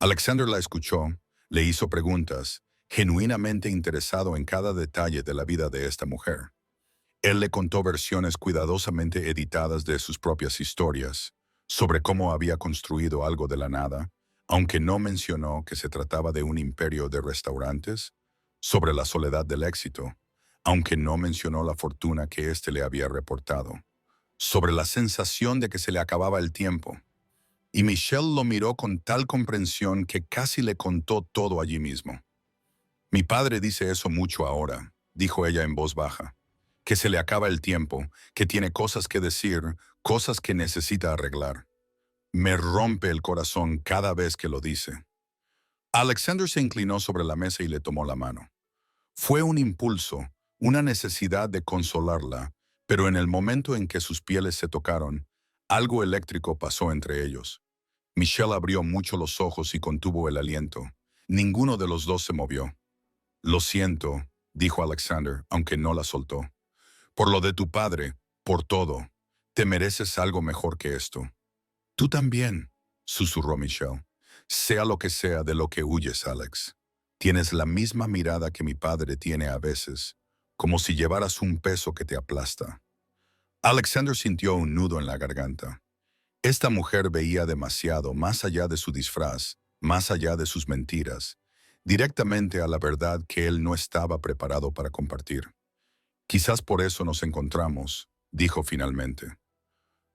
Alexander la escuchó, le hizo preguntas, genuinamente interesado en cada detalle de la vida de esta mujer. Él le contó versiones cuidadosamente editadas de sus propias historias, sobre cómo había construido algo de la nada, aunque no mencionó que se trataba de un imperio de restaurantes, sobre la soledad del éxito, aunque no mencionó la fortuna que éste le había reportado, sobre la sensación de que se le acababa el tiempo. Y Michelle lo miró con tal comprensión que casi le contó todo allí mismo. Mi padre dice eso mucho ahora, dijo ella en voz baja, que se le acaba el tiempo, que tiene cosas que decir, cosas que necesita arreglar. Me rompe el corazón cada vez que lo dice. Alexander se inclinó sobre la mesa y le tomó la mano. Fue un impulso, una necesidad de consolarla, pero en el momento en que sus pieles se tocaron, algo eléctrico pasó entre ellos. Michelle abrió mucho los ojos y contuvo el aliento. Ninguno de los dos se movió. Lo siento, dijo Alexander, aunque no la soltó. Por lo de tu padre, por todo. Te mereces algo mejor que esto. Tú también, susurró Michelle. Sea lo que sea de lo que huyes, Alex. Tienes la misma mirada que mi padre tiene a veces, como si llevaras un peso que te aplasta. Alexander sintió un nudo en la garganta. Esta mujer veía demasiado más allá de su disfraz, más allá de sus mentiras, directamente a la verdad que él no estaba preparado para compartir. Quizás por eso nos encontramos, dijo finalmente.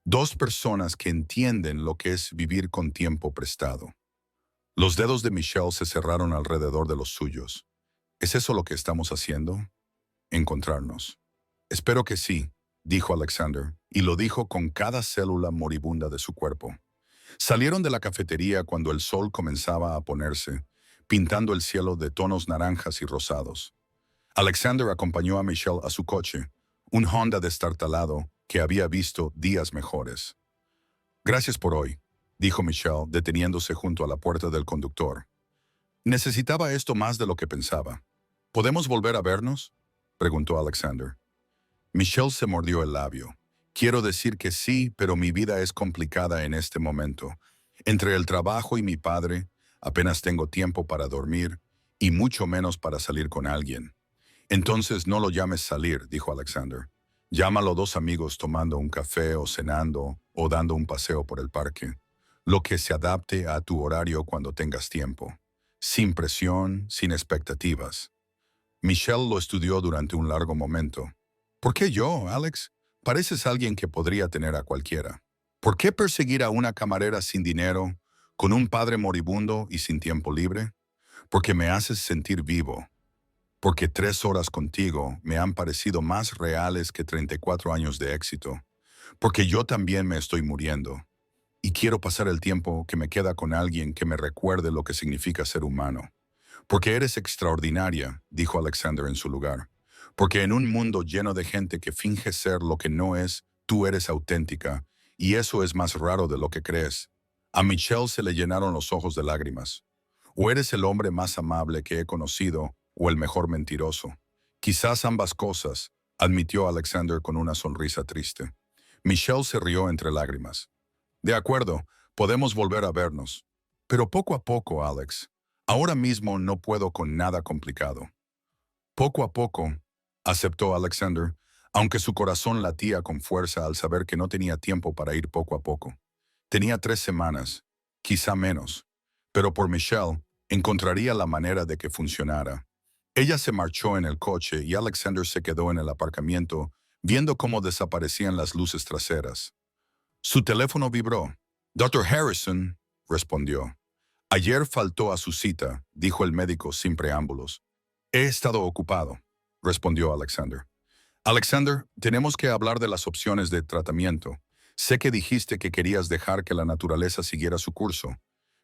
Dos personas que entienden lo que es vivir con tiempo prestado. Los dedos de Michelle se cerraron alrededor de los suyos. ¿Es eso lo que estamos haciendo? Encontrarnos. Espero que sí, dijo Alexander, y lo dijo con cada célula moribunda de su cuerpo. Salieron de la cafetería cuando el sol comenzaba a ponerse, pintando el cielo de tonos naranjas y rosados. Alexander acompañó a Michelle a su coche, un Honda destartalado que había visto días mejores. Gracias por hoy, dijo Michelle, deteniéndose junto a la puerta del conductor. Necesitaba esto más de lo que pensaba. ¿Podemos volver a vernos?, preguntó Alexander. Michelle se mordió el labio. Quiero decir que sí, pero mi vida es complicada en este momento. Entre el trabajo y mi padre, apenas tengo tiempo para dormir y mucho menos para salir con alguien. Entonces no lo llames salir, dijo Alexander. Llámalo dos amigos tomando un café o cenando o dando un paseo por el parque. Lo que se adapte a tu horario cuando tengas tiempo. Sin presión, sin expectativas. Michelle lo estudió durante un largo momento. ¿Por qué yo, Alex? Pareces alguien que podría tener a cualquiera. ¿Por qué perseguir a una camarera sin dinero, con un padre moribundo y sin tiempo libre? Porque me haces sentir vivo. Porque 3 horas contigo me han parecido más reales que 34 años de éxito. Porque yo también me estoy muriendo. Y quiero pasar el tiempo que me queda con alguien que me recuerde lo que significa ser humano. Porque eres extraordinaria, dijo Alexander en su lugar. Porque en un mundo lleno de gente que finge ser lo que no es, tú eres auténtica, y eso es más raro de lo que crees. A Michelle se le llenaron los ojos de lágrimas. O eres el hombre más amable que he conocido, o el mejor mentiroso. Quizás ambas cosas, admitió Alexander con una sonrisa triste. Michelle se rió entre lágrimas. De acuerdo, podemos volver a vernos. Pero poco a poco, Alex. Ahora mismo no puedo con nada complicado. Poco a poco, aceptó Alexander, aunque su corazón latía con fuerza al saber que no tenía tiempo para ir poco a poco. Tenía 3 semanas, quizá menos, pero por Michelle encontraría la manera de que funcionara. Ella se marchó en el coche y Alexander se quedó en el aparcamiento viendo cómo desaparecían las luces traseras. Su teléfono vibró. «Dr. Harrison», respondió. «Ayer faltó a su cita», dijo el médico sin preámbulos. «He estado ocupado», respondió Alexander. «Alexander, tenemos que hablar de las opciones de tratamiento. Sé que dijiste que querías dejar que la naturaleza siguiera su curso,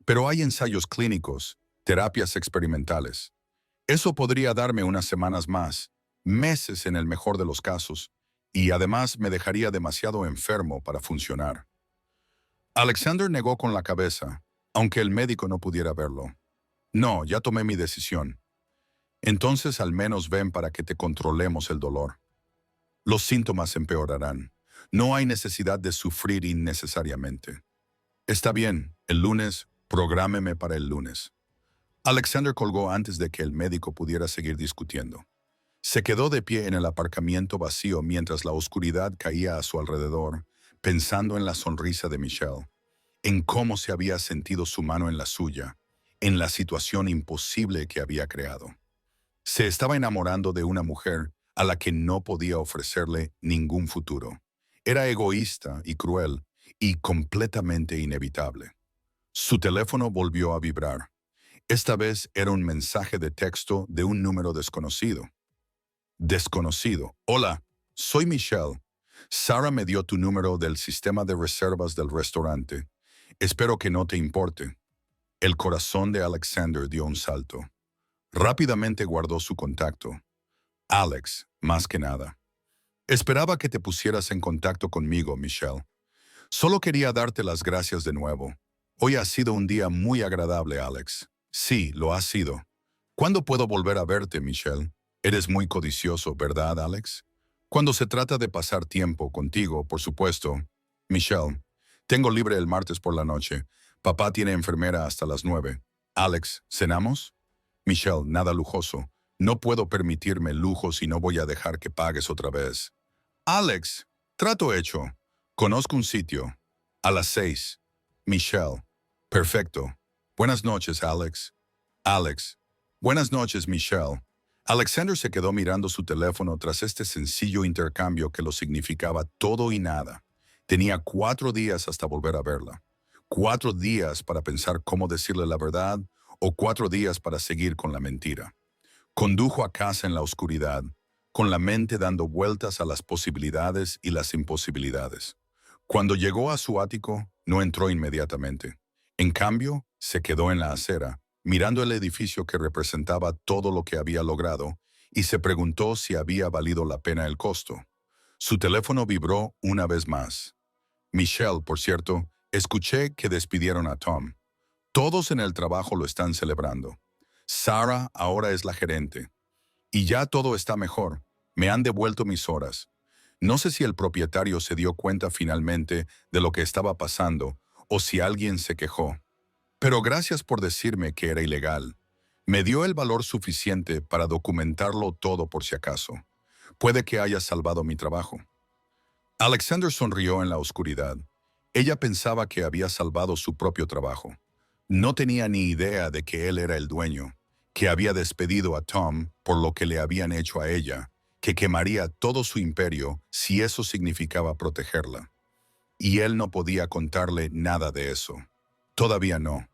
pero hay ensayos clínicos, terapias experimentales. Eso podría darme unas semanas más, meses en el mejor de los casos, y además me dejaría demasiado enfermo para funcionar». Alexander negó con la cabeza, aunque el médico no pudiera verlo. «No, ya tomé mi decisión. Entonces al menos ven para que te controlemos el dolor. Los síntomas empeorarán. No hay necesidad de sufrir innecesariamente. Está bien, el lunes, prográmeme para el lunes». Alexander colgó antes de que el médico pudiera seguir discutiendo. Se quedó de pie en el aparcamiento vacío mientras la oscuridad caía a su alrededor, pensando en la sonrisa de Michelle, en cómo se había sentido su mano en la suya, en la situación imposible que había creado. Se estaba enamorando de una mujer a la que no podía ofrecerle ningún futuro. Era egoísta y cruel y completamente inevitable. Su teléfono volvió a vibrar. Esta vez era un mensaje de texto de un número desconocido. Desconocido. «Hola, soy Michelle. Sara me dio tu número del sistema de reservas del restaurante. Espero que no te importe». El corazón de Alexander dio un salto. Rápidamente guardó su contacto. «Alex, más que nada. Esperaba que te pusieras en contacto conmigo, Michelle. Solo quería darte las gracias de nuevo. Hoy ha sido un día muy agradable, Alex». «Sí, lo ha sido. ¿Cuándo puedo volver a verte, Michelle? Eres muy codicioso, ¿verdad, Alex?» «Cuando se trata de pasar tiempo contigo, por supuesto. Michelle, tengo libre el martes por la noche. Papá tiene enfermera hasta las 9. Alex, ¿cenamos?» «Michelle, nada lujoso. No puedo permitirme lujos y no voy a dejar que pagues otra vez». «Alex, trato hecho. Conozco un sitio. A las 6. Michelle. Perfecto. Buenas noches, Alex». «Alex. Buenas noches, Michelle». Alexander se quedó mirando su teléfono tras este sencillo intercambio que lo significaba todo y nada. Tenía 4 días hasta volver a verla. 4 días para pensar cómo decirle la verdad o 4 días para seguir con la mentira. Condujo a casa en la oscuridad, con la mente dando vueltas a las posibilidades y las imposibilidades. Cuando llegó a su ático, no entró inmediatamente. En cambio, se quedó en la acera, mirando el edificio que representaba todo lo que había logrado, y se preguntó si había valido la pena el costo. Su teléfono vibró una vez más. «Michelle, por cierto, escuché que despidieron a Tom. Todos en el trabajo lo están celebrando. Sara ahora es la gerente. Y ya todo está mejor. Me han devuelto mis horas. No sé si el propietario se dio cuenta finalmente de lo que estaba pasando o si alguien se quejó. Pero gracias por decirme que era ilegal. Me dio el valor suficiente para documentarlo todo por si acaso. Puede que haya salvado mi trabajo». Alexander sonrió en la oscuridad. Ella pensaba que había salvado su propio trabajo. No tenía ni idea de que él era el dueño, que había despedido a Tom por lo que le habían hecho a ella, que quemaría todo su imperio si eso significaba protegerla. Y él no podía contarle nada de eso. Todavía no.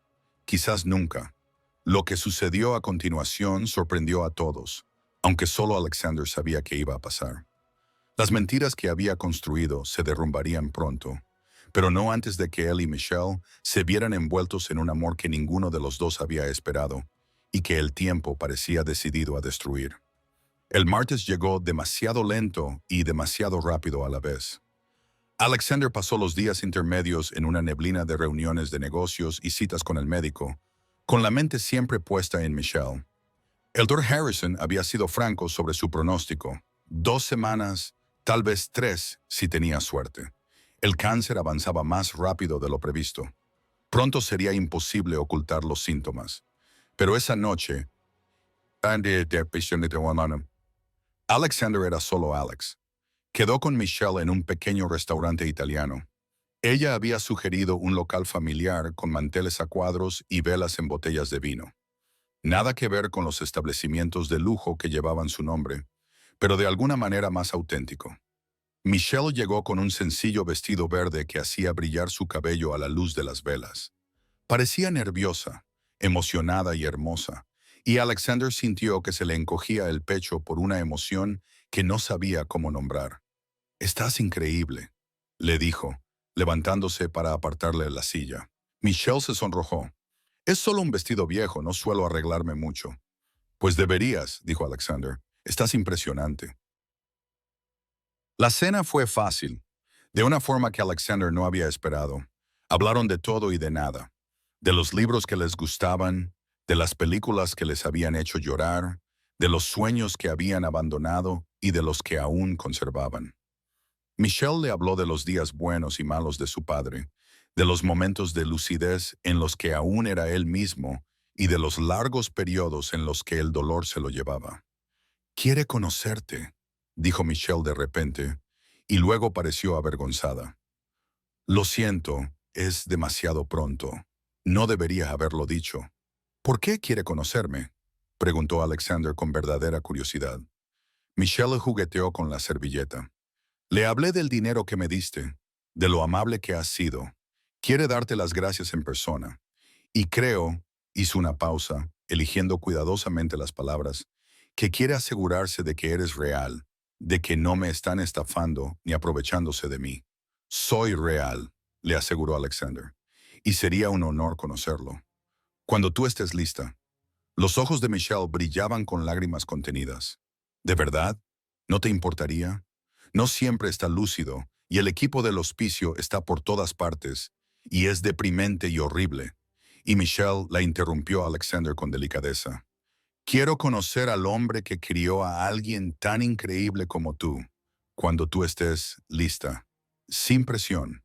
Quizás nunca. Lo que sucedió a continuación sorprendió a todos, aunque solo Alexander sabía que iba a pasar. Las mentiras que había construido se derrumbarían pronto, pero no antes de que él y Michelle se vieran envueltos en un amor que ninguno de los dos había esperado y que el tiempo parecía decidido a destruir. El martes llegó demasiado lento y demasiado rápido a la vez. Alexander pasó los días intermedios en una neblina de reuniones de negocios y citas con el médico, con la mente siempre puesta en Michelle. El Dr. Harrison había sido franco sobre su pronóstico. 2 semanas, tal vez 3, si tenía suerte. El cáncer avanzaba más rápido de lo previsto. Pronto sería imposible ocultar los síntomas. Pero esa noche, Alexander era solo Alex. Quedó con Michelle en un pequeño restaurante italiano. Ella había sugerido un local familiar con manteles a cuadros y velas en botellas de vino. Nada que ver con los establecimientos de lujo que llevaban su nombre, pero de alguna manera más auténtico. Michelle llegó con un sencillo vestido verde que hacía brillar su cabello a la luz de las velas. Parecía nerviosa, emocionada y hermosa, y Alexander sintió que se le encogía el pecho por una emoción que no sabía cómo nombrar. «Estás increíble», le dijo, levantándose para apartarle la silla. Michelle se sonrojó. «Es solo un vestido viejo, no suelo arreglarme mucho». «Pues deberías», dijo Alexander. «Estás impresionante». La cena fue fácil, de una forma que Alexander no había esperado. Hablaron de todo y de nada, de los libros que les gustaban, de las películas que les habían hecho llorar, de los sueños que habían abandonado y de los que aún conservaban. Michelle le habló de los días buenos y malos de su padre, de los momentos de lucidez en los que aún era él mismo y de los largos periodos en los que el dolor se lo llevaba. «Quiere conocerte», dijo Michelle de repente, y luego pareció avergonzada. «Lo siento, es demasiado pronto. No debería haberlo dicho». «¿Por qué quiere conocerme?», preguntó Alexander con verdadera curiosidad. Michelle jugueteó con la servilleta. «Le hablé del dinero que me diste, de lo amable que has sido. Quiere darte las gracias en persona. Y creo», hizo una pausa, eligiendo cuidadosamente las palabras, «que quiere asegurarse de que eres real, de que no me están estafando ni aprovechándose de mí». «Soy real», le aseguró Alexander, «y sería un honor conocerlo. Cuando tú estés lista». Los ojos de Michelle brillaban con lágrimas contenidas. «¿De verdad? ¿No te importaría? No siempre está lúcido, y el equipo del hospicio está por todas partes, y es deprimente y horrible». Y Michelle la interrumpió a Alexander con delicadeza. «Quiero conocer al hombre que crió a alguien tan increíble como tú, cuando tú estés lista». Sin presión.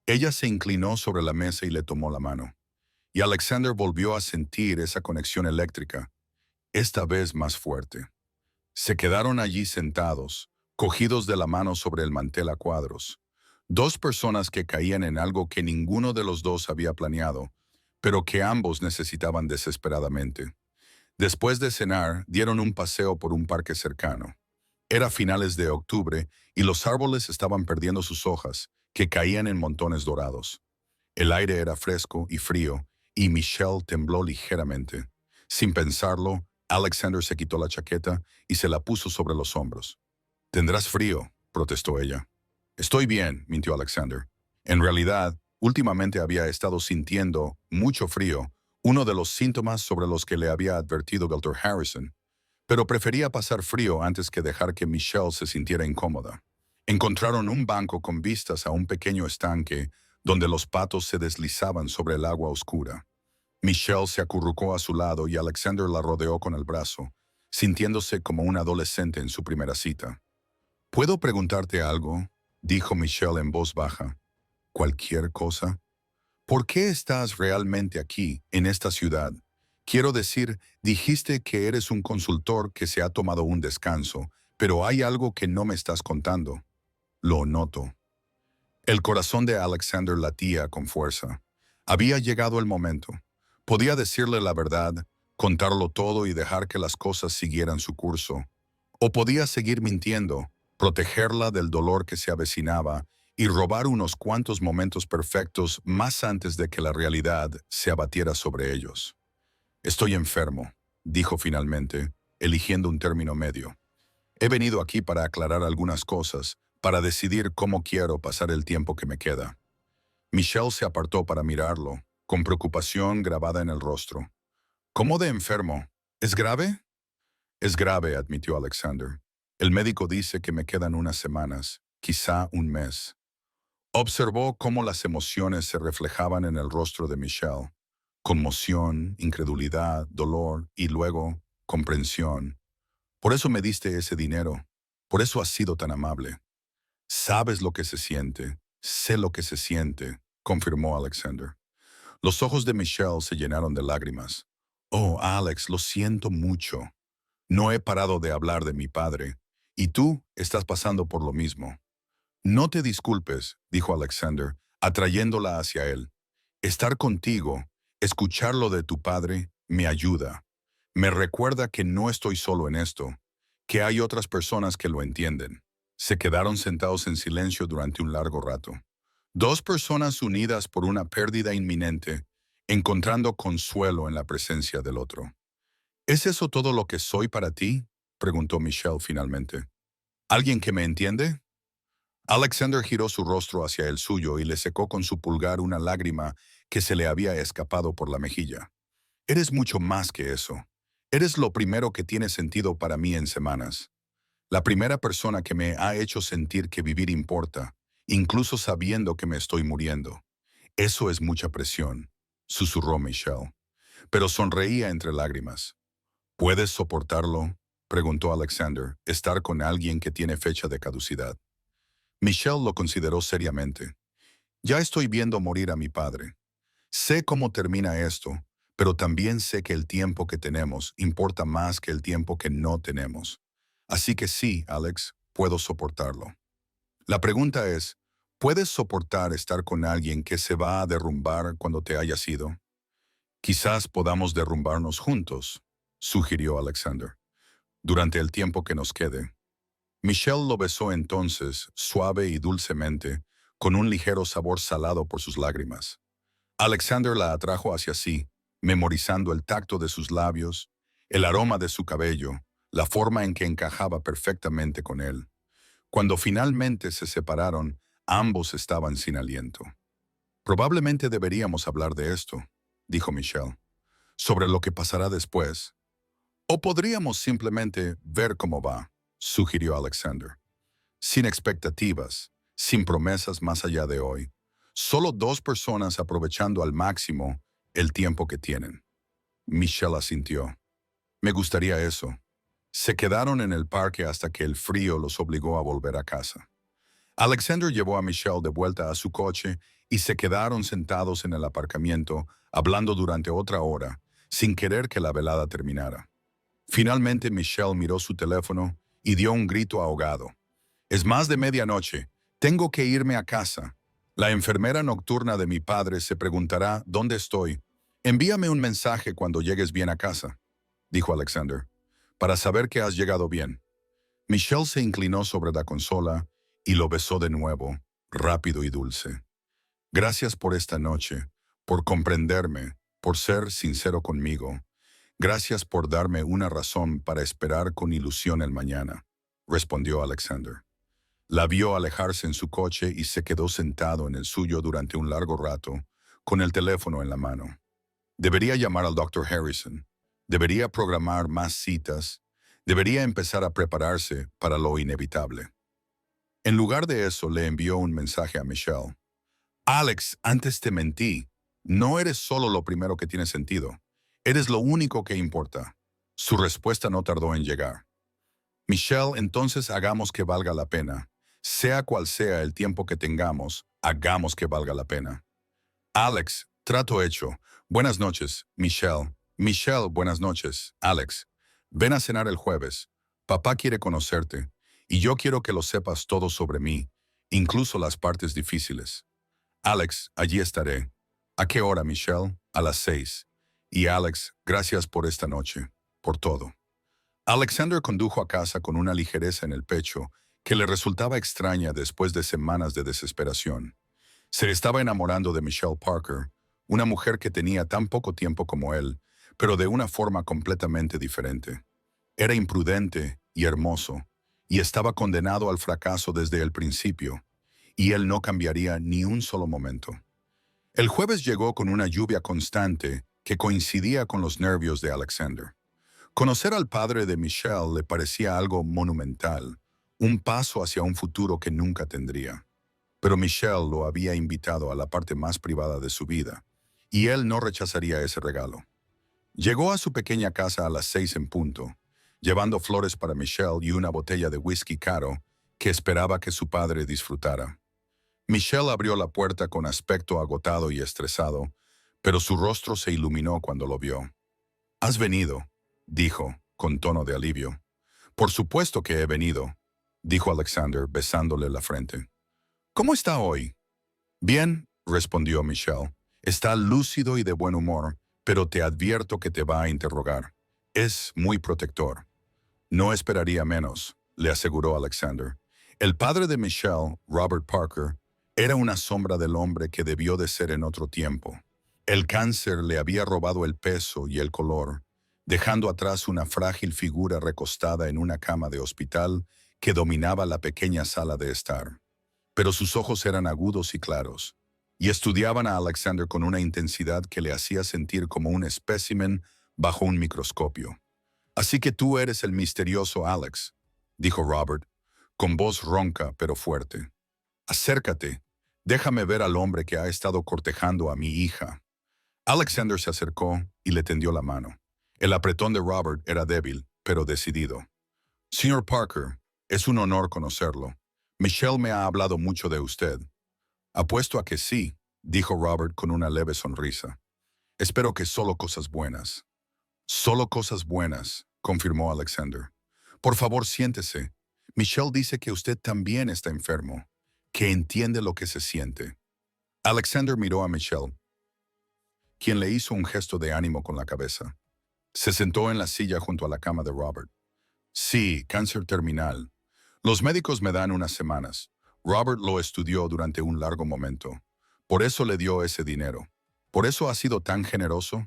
Ella se inclinó sobre la mesa y le tomó la mano. Y Alexander volvió a sentir esa conexión eléctrica, esta vez más fuerte. Se quedaron allí sentados, cogidos de la mano sobre el mantel a cuadros. Dos personas que caían en algo que ninguno de los dos había planeado, pero que ambos necesitaban desesperadamente. Después de cenar, dieron un paseo por un parque cercano. Era finales de octubre y los árboles estaban perdiendo sus hojas, que caían en montones dorados. El aire era fresco y frío, y Michelle tembló ligeramente. Sin pensarlo, Alexander se quitó la chaqueta y se la puso sobre los hombros. «Tendrás frío», protestó ella. «Estoy bien», mintió Alexander. En realidad, últimamente había estado sintiendo mucho frío, uno de los síntomas sobre los que le había advertido Dr. Harrison, pero prefería pasar frío antes que dejar que Michelle se sintiera incómoda. Encontraron un banco con vistas a un pequeño estanque donde los patos se deslizaban sobre el agua oscura. Michelle se acurrucó a su lado y Alexander la rodeó con el brazo, sintiéndose como un adolescente en su primera cita. «¿Puedo preguntarte algo?», dijo Michelle en voz baja. «¿Cualquier cosa? ¿Por qué estás realmente aquí, en esta ciudad? Quiero decir, dijiste que eres un consultor que se ha tomado un descanso, pero hay algo que no me estás contando». «Lo noto». El corazón de Alexander latía con fuerza. Había llegado el momento. Podía decirle la verdad, contarlo todo y dejar que las cosas siguieran su curso. O podía seguir mintiendo, protegerla del dolor que se avecinaba y robar unos cuantos momentos perfectos más antes de que la realidad se abatiera sobre ellos. «Estoy enfermo», dijo finalmente, eligiendo un término medio. «He venido aquí para aclarar algunas cosas, para decidir cómo quiero pasar el tiempo que me queda». Michelle se apartó para mirarlo, con preocupación grabada en el rostro. «¿Cómo de enfermo? ¿Es grave?» «Es grave», admitió Alexander. «El médico dice que me quedan unas semanas, quizá un mes». Observó cómo las emociones se reflejaban en el rostro de Michelle. Conmoción, incredulidad, dolor y luego comprensión. «Por eso me diste ese dinero. Por eso has sido tan amable». «Sabes lo que se siente. Sé lo que se siente», confirmó Alexander. Los ojos de Michelle se llenaron de lágrimas. «Oh, Alex, lo siento mucho. No he parado de hablar de mi padre, y tú estás pasando por lo mismo». «No te disculpes», dijo Alexander, atrayéndola hacia él. «Estar contigo, escuchar lo de tu padre, me ayuda. Me recuerda que no estoy solo en esto, que hay otras personas que lo entienden. Se quedaron sentados en silencio durante un largo rato. Dos personas unidas por una pérdida inminente, encontrando consuelo en la presencia del otro. ¿Es eso todo lo que soy para ti?, preguntó Michelle finalmente. ¿Alguien que me entiende? Alexander giró su rostro hacia el suyo y le secó con su pulgar una lágrima que se le había escapado por la mejilla. Eres mucho más que eso. Eres lo primero que tiene sentido para mí en semanas. La primera persona que me ha hecho sentir que vivir importa, incluso sabiendo que me estoy muriendo. Eso es mucha presión, susurró Michelle, pero sonreía entre lágrimas. ¿Puedes soportarlo?, preguntó Alexander, estar con alguien que tiene fecha de caducidad. Michelle lo consideró seriamente. Ya estoy viendo morir a mi padre. Sé cómo termina esto, pero también sé que el tiempo que tenemos importa más que el tiempo que no tenemos. Así que sí, Alex, puedo soportarlo. La pregunta es, ¿puedes soportar estar con alguien que se va a derrumbar cuando te hayas ido? Quizás podamos derrumbarnos juntos, sugirió Alexander, durante el tiempo que nos quede. Michelle lo besó entonces, suave y dulcemente, con un ligero sabor salado por sus lágrimas. Alexander la atrajo hacia sí, memorizando el tacto de sus labios, el aroma de su cabello, la forma en que encajaba perfectamente con él. Cuando finalmente se separaron, ambos estaban sin aliento. Probablemente deberíamos hablar de esto, dijo Michelle, sobre lo que pasará después. O podríamos simplemente ver cómo va, sugirió Alexander. Sin expectativas, sin promesas más allá de hoy. Solo dos personas aprovechando al máximo el tiempo que tienen. Michelle asintió. Me gustaría eso. Se quedaron en el parque hasta que el frío los obligó a volver a casa. Alexander llevó a Michelle de vuelta a su coche y se quedaron sentados en el aparcamiento, hablando durante otra hora, sin querer que la velada terminara. Finalmente Michelle miró su teléfono y dio un grito ahogado. Es más de medianoche. Tengo que irme a casa. La enfermera nocturna de mi padre se preguntará dónde estoy. Envíame un mensaje cuando llegues bien a casa, dijo Alexander, para saber que has llegado bien. Michelle se inclinó sobre la consola y lo besó de nuevo, rápido y dulce. Gracias por esta noche, por comprenderme, por ser sincero conmigo. Gracias por darme una razón para esperar con ilusión el mañana, respondió Alexander. La vio alejarse en su coche y se quedó sentado en el suyo durante un largo rato, con el teléfono en la mano. Debería llamar al Dr. Harrison. Debería programar más citas. Debería empezar a prepararse para lo inevitable. En lugar de eso, le envió un mensaje a Michelle. Alex, antes te mentí. No eres solo lo primero que tiene sentido. Eres lo único que importa. Su respuesta no tardó en llegar. Michelle, entonces hagamos que valga la pena. Sea cual sea el tiempo que tengamos, hagamos que valga la pena. Alex, trato hecho. Buenas noches, Michelle. Michelle, buenas noches, Alex. Ven a cenar el jueves. Papá quiere conocerte, y yo quiero que lo sepas todo sobre mí, incluso las partes difíciles. Alex, allí estaré. ¿A qué hora, Michelle? A las 6. Y Alex, gracias por esta noche, por todo. Alexander condujo a casa con una ligereza en el pecho que le resultaba extraña después de semanas de desesperación. Se estaba enamorando de Michelle Parker, una mujer que tenía tan poco tiempo como él, pero de una forma completamente diferente. Era imprudente y hermoso, y estaba condenado al fracaso desde el principio, y él no cambiaría ni un solo momento. El jueves llegó con una lluvia constante que coincidía con los nervios de Alexander. Conocer al padre de Michelle le parecía algo monumental, un paso hacia un futuro que nunca tendría. Pero Michelle lo había invitado a la parte más privada de su vida, y él no rechazaría ese regalo. Llegó a su pequeña casa a las 6 en punto, llevando flores para Michelle y una botella de whisky caro que esperaba que su padre disfrutara. Michelle abrió la puerta con aspecto agotado y estresado, pero su rostro se iluminó cuando lo vio. «¿Has venido?», dijo, con tono de alivio. «Por supuesto que he venido», dijo Alexander, besándole la frente. «¿Cómo está hoy?» «Bien», respondió Michelle. «Está lúcido y de buen humor, pero te advierto que te va a interrogar. Es muy protector. No esperaría menos, le aseguró Alexander. El padre de Michelle, Robert Parker, era una sombra del hombre que debió de ser en otro tiempo. El cáncer le había robado el peso y el color, dejando atrás una frágil figura recostada en una cama de hospital que dominaba la pequeña sala de estar. Pero sus ojos eran agudos y claros, y estudiaban a Alexander con una intensidad que le hacía sentir como un espécimen bajo un microscopio. Así que tú eres el misterioso Alex, dijo Robert, con voz ronca pero fuerte. Acércate, déjame ver al hombre que ha estado cortejando a mi hija. Alexander se acercó y le tendió la mano. El apretón de Robert era débil, pero decidido. Señor Parker, es un honor conocerlo. Michelle me ha hablado mucho de usted. Apuesto a que sí, dijo Robert con una leve sonrisa. Espero que solo cosas buenas. Solo cosas buenas, confirmó Alexander. Por favor, siéntese. Michelle dice que usted también está enfermo, que entiende lo que se siente. Alexander miró a Michelle, quien le hizo un gesto de ánimo con la cabeza. Se sentó en la silla junto a la cama de Robert. Sí, cáncer terminal. Los médicos me dan unas semanas. Robert lo estudió durante un largo momento. Por eso le dio ese dinero. ¿Por eso ha sido tan generoso?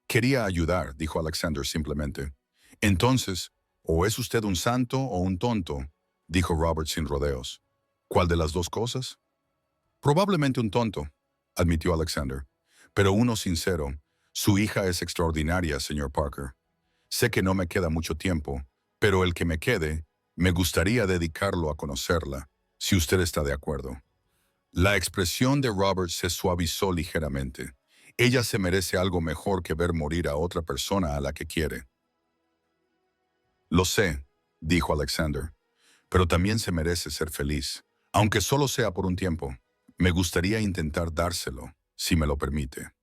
Quería ayudar, dijo Alexander simplemente. Entonces, o es usted un santo o un tonto, dijo Robert sin rodeos. ¿Cuál de las dos cosas? Probablemente un tonto, admitió Alexander. Pero uno sincero. Su hija es extraordinaria, señor Parker. Sé que no me queda mucho tiempo, pero el que me quede, me gustaría dedicarlo a conocerla, si usted está de acuerdo. La expresión de Robert se suavizó ligeramente. Ella se merece algo mejor que ver morir a otra persona a la que quiere. Lo sé, dijo Alexander, pero también se merece ser feliz, aunque solo sea por un tiempo. Me gustaría intentar dárselo, si me lo permite.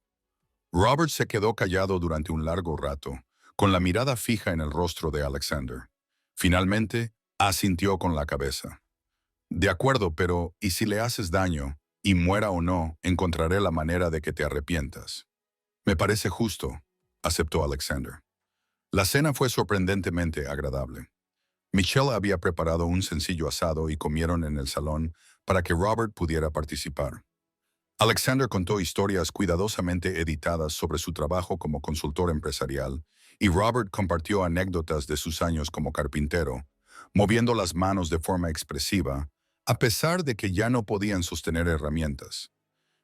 Robert se quedó callado durante un largo rato, con la mirada fija en el rostro de Alexander. Finalmente, asintió con la cabeza. De acuerdo, pero ¿y si le haces daño, y muera o no, encontraré la manera de que te arrepientas? Me parece justo, aceptó Alexander. La cena fue sorprendentemente agradable. Michelle había preparado un sencillo asado y comieron en el salón para que Robert pudiera participar. Alexander contó historias cuidadosamente editadas sobre su trabajo como consultor empresarial, y Robert compartió anécdotas de sus años como carpintero, moviendo las manos de forma expresiva, a pesar de que ya no podían sostener herramientas.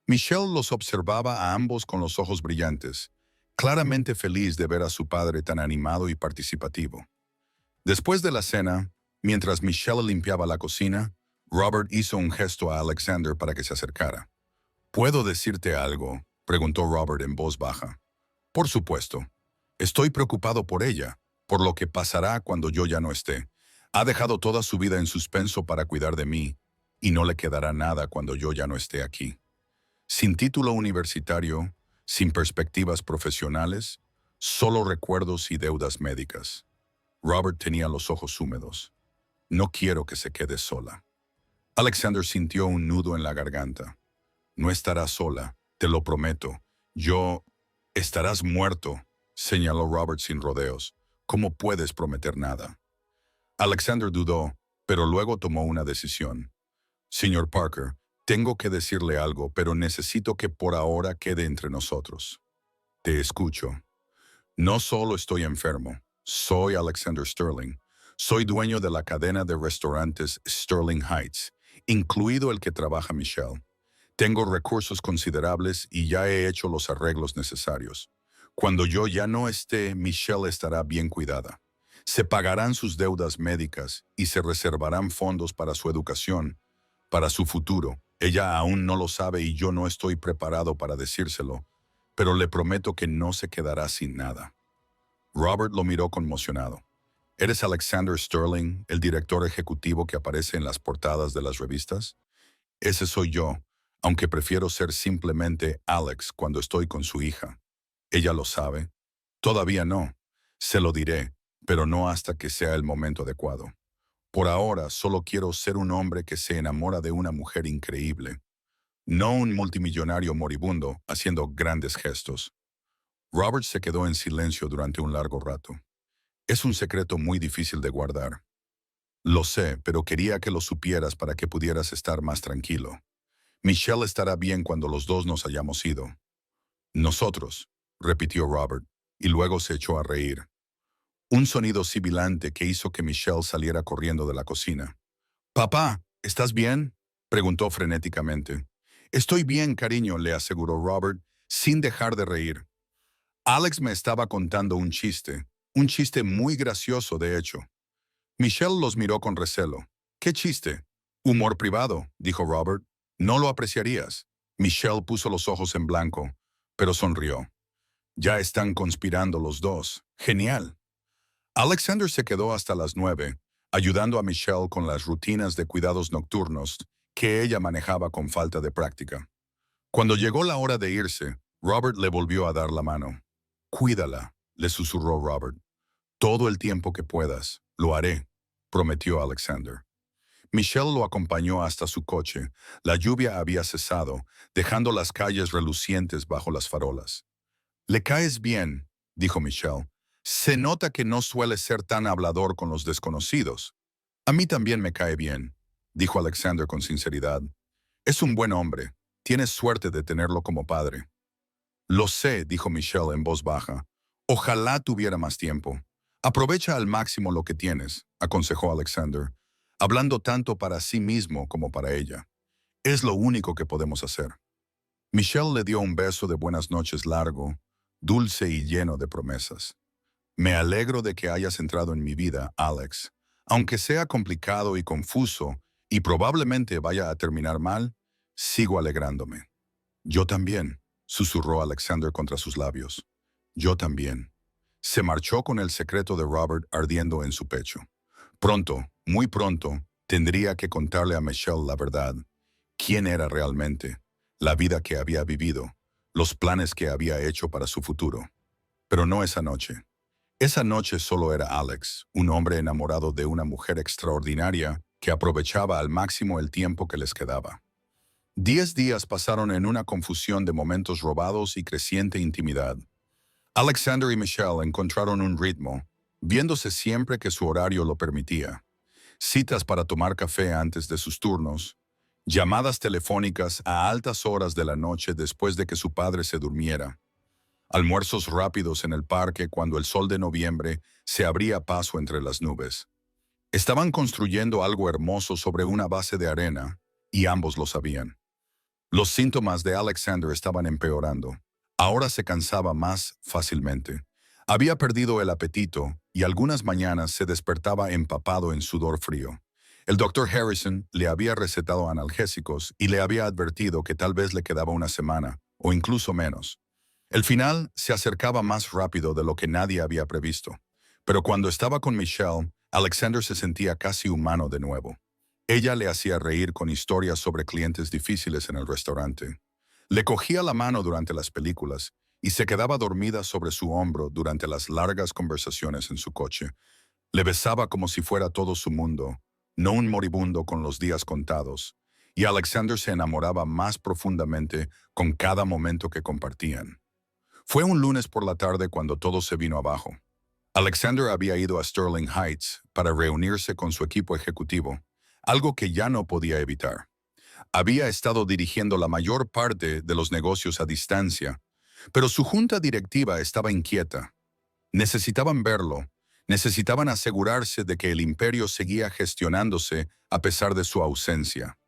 Michelle los observaba a ambos con los ojos brillantes, claramente feliz de ver a su padre tan animado y participativo. Después de la cena, mientras Michelle limpiaba la cocina, Robert hizo un gesto a Alexander para que se acercara. ¿Puedo decirte algo?, preguntó Robert en voz baja. Por supuesto. Estoy preocupado por ella, por lo que pasará cuando yo ya no esté. Ha dejado toda su vida en suspenso para cuidar de mí, y no le quedará nada cuando yo ya no esté aquí. Sin título universitario, sin perspectivas profesionales, solo recuerdos y deudas médicas. Robert tenía los ojos húmedos. No quiero que se quede sola. Alexander sintió un nudo en la garganta. No estarás sola, te lo prometo. Yo... Estarás muerto, señaló Robert sin rodeos. ¿Cómo puedes prometer nada? Alexander dudó, pero luego tomó una decisión. Señor Parker, tengo que decirle algo, pero necesito que por ahora quede entre nosotros. Te escucho. No solo estoy enfermo, soy Alexander Sterling. Soy dueño de la cadena de restaurantes Sterling Heights, incluido el que trabaja Michelle. Tengo recursos considerables y ya he hecho los arreglos necesarios. Cuando yo ya no esté, Michelle estará bien cuidada. Se pagarán sus deudas médicas y se reservarán fondos para su educación, para su futuro. Ella aún no lo sabe y yo no estoy preparado para decírselo, pero le prometo que no se quedará sin nada. Robert lo miró conmocionado. ¿Eres Alexander Sterling, el director ejecutivo que aparece en las portadas de las revistas? Ese soy yo, aunque prefiero ser simplemente Alex cuando estoy con su hija. ¿Ella lo sabe? Todavía no. Se lo diré, pero no hasta que sea el momento adecuado. Por ahora solo quiero ser un hombre que se enamora de una mujer increíble, no un multimillonario moribundo haciendo grandes gestos. Robert se quedó en silencio durante un largo rato. Es un secreto muy difícil de guardar. Lo sé, pero quería que lo supieras para que pudieras estar más tranquilo. Michelle estará bien cuando los dos nos hayamos ido. Nosotros, repitió Robert, y luego se echó a reír. Un sonido sibilante que hizo que Michelle saliera corriendo de la cocina. «Papá, ¿estás bien?», preguntó frenéticamente. «Estoy bien, cariño», le aseguró Robert, sin dejar de reír. Alex me estaba contando un chiste muy gracioso, de hecho. Michelle los miró con recelo. «¿Qué chiste?» «Humor privado», dijo Robert. «No lo apreciarías». Michelle puso los ojos en blanco, pero sonrió. «Ya están conspirando los dos. Genial». Alexander se quedó hasta las 9, ayudando a Michelle con las rutinas de cuidados nocturnos que ella manejaba con falta de práctica. Cuando llegó la hora de irse, Robert le volvió a dar la mano. «Cuídala», le susurró Robert. «Todo el tiempo que puedas. Lo haré», prometió Alexander. Michelle lo acompañó hasta su coche. La lluvia había cesado, dejando las calles relucientes bajo las farolas. «Le caes bien», dijo Michelle. «Se nota que no suele ser tan hablador con los desconocidos». «A mí también me cae bien», dijo Alexander con sinceridad. «Es un buen hombre. Tienes suerte de tenerlo como padre». «Lo sé», dijo Michelle en voz baja. «Ojalá tuviera más tiempo». «Aprovecha al máximo lo que tienes», aconsejó Alexander, hablando tanto para sí mismo como para ella. «Es lo único que podemos hacer». Michelle le dio un beso de buenas noches largo, dulce y lleno de promesas. «Me alegro de que hayas entrado en mi vida, Alex. Aunque sea complicado y confuso, y probablemente vaya a terminar mal, sigo alegrándome». «Yo también», susurró Alexander contra sus labios. «Yo también». Se marchó con el secreto de Robert ardiendo en su pecho. Pronto, muy pronto, tendría que contarle a Michelle la verdad. Quién era realmente, la vida que había vivido, los planes que había hecho para su futuro. Pero no esa noche. Esa noche solo era Alex, un hombre enamorado de una mujer extraordinaria que aprovechaba al máximo el tiempo que les quedaba. 10 días pasaron en una confusión de momentos robados y creciente intimidad. Alexander y Michelle encontraron un ritmo, viéndose siempre que su horario lo permitía. Citas para tomar café antes de sus turnos, llamadas telefónicas a altas horas de la noche después de que su padre se durmiera, almuerzos rápidos en el parque cuando el sol de noviembre se abría paso entre las nubes. Estaban construyendo algo hermoso sobre una base de arena, y ambos lo sabían. Los síntomas de Alexander estaban empeorando. Ahora se cansaba más fácilmente. Había perdido el apetito y algunas mañanas se despertaba empapado en sudor frío. El doctor Harrison le había recetado analgésicos y le había advertido que tal vez le quedaba una semana, o incluso menos. El final se acercaba más rápido de lo que nadie había previsto. Pero cuando estaba con Michelle, Alexander se sentía casi humano de nuevo. Ella le hacía reír con historias sobre clientes difíciles en el restaurante. Le cogía la mano durante las películas y se quedaba dormida sobre su hombro durante las largas conversaciones en su coche. Le besaba como si fuera todo su mundo, no un moribundo con los días contados, y Alexander se enamoraba más profundamente con cada momento que compartían. Fue un lunes por la tarde cuando todo se vino abajo. Alexander había ido a Sterling Heights para reunirse con su equipo ejecutivo, algo que ya no podía evitar. Había estado dirigiendo la mayor parte de los negocios a distancia, pero su junta directiva estaba inquieta. Necesitaban verlo, necesitaban asegurarse de que el imperio seguía gestionándose a pesar de su ausencia.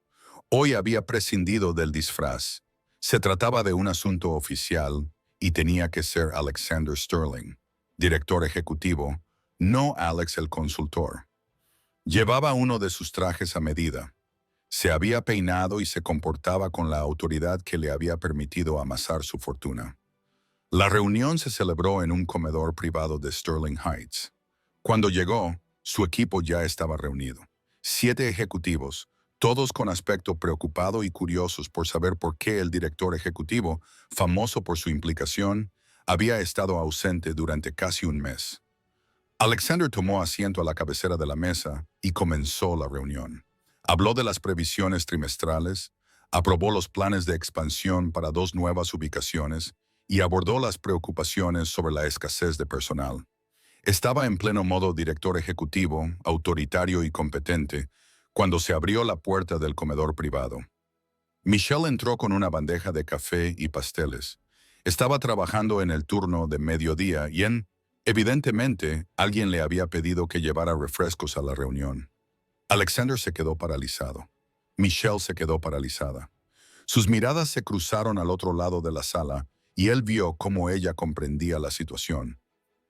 Hoy había prescindido del disfraz. Se trataba de un asunto oficial y tenía que ser Alexander Sterling, director ejecutivo, no Alex el consultor. Llevaba uno de sus trajes a medida. Se había peinado y se comportaba con la autoridad que le había permitido amasar su fortuna. La reunión se celebró en un comedor privado de Sterling Heights. Cuando llegó, su equipo ya estaba reunido. 7 ejecutivos, todos con aspecto preocupado y curiosos por saber por qué el director ejecutivo, famoso por su implicación, había estado ausente durante casi un mes. Alexander tomó asiento a la cabecera de la mesa y comenzó la reunión. Habló de las previsiones trimestrales, aprobó los planes de expansión para 2 nuevas ubicaciones y abordó las preocupaciones sobre la escasez de personal. Estaba en pleno modo director ejecutivo, autoritario y competente, cuando se abrió la puerta del comedor privado. Michelle entró con una bandeja de café y pasteles. Estaba trabajando en el turno de mediodía y evidentemente, alguien le había pedido que llevara refrescos a la reunión. Alexander se quedó paralizado. Michelle se quedó paralizada. Sus miradas se cruzaron al otro lado de la sala y él vio cómo ella comprendía la situación.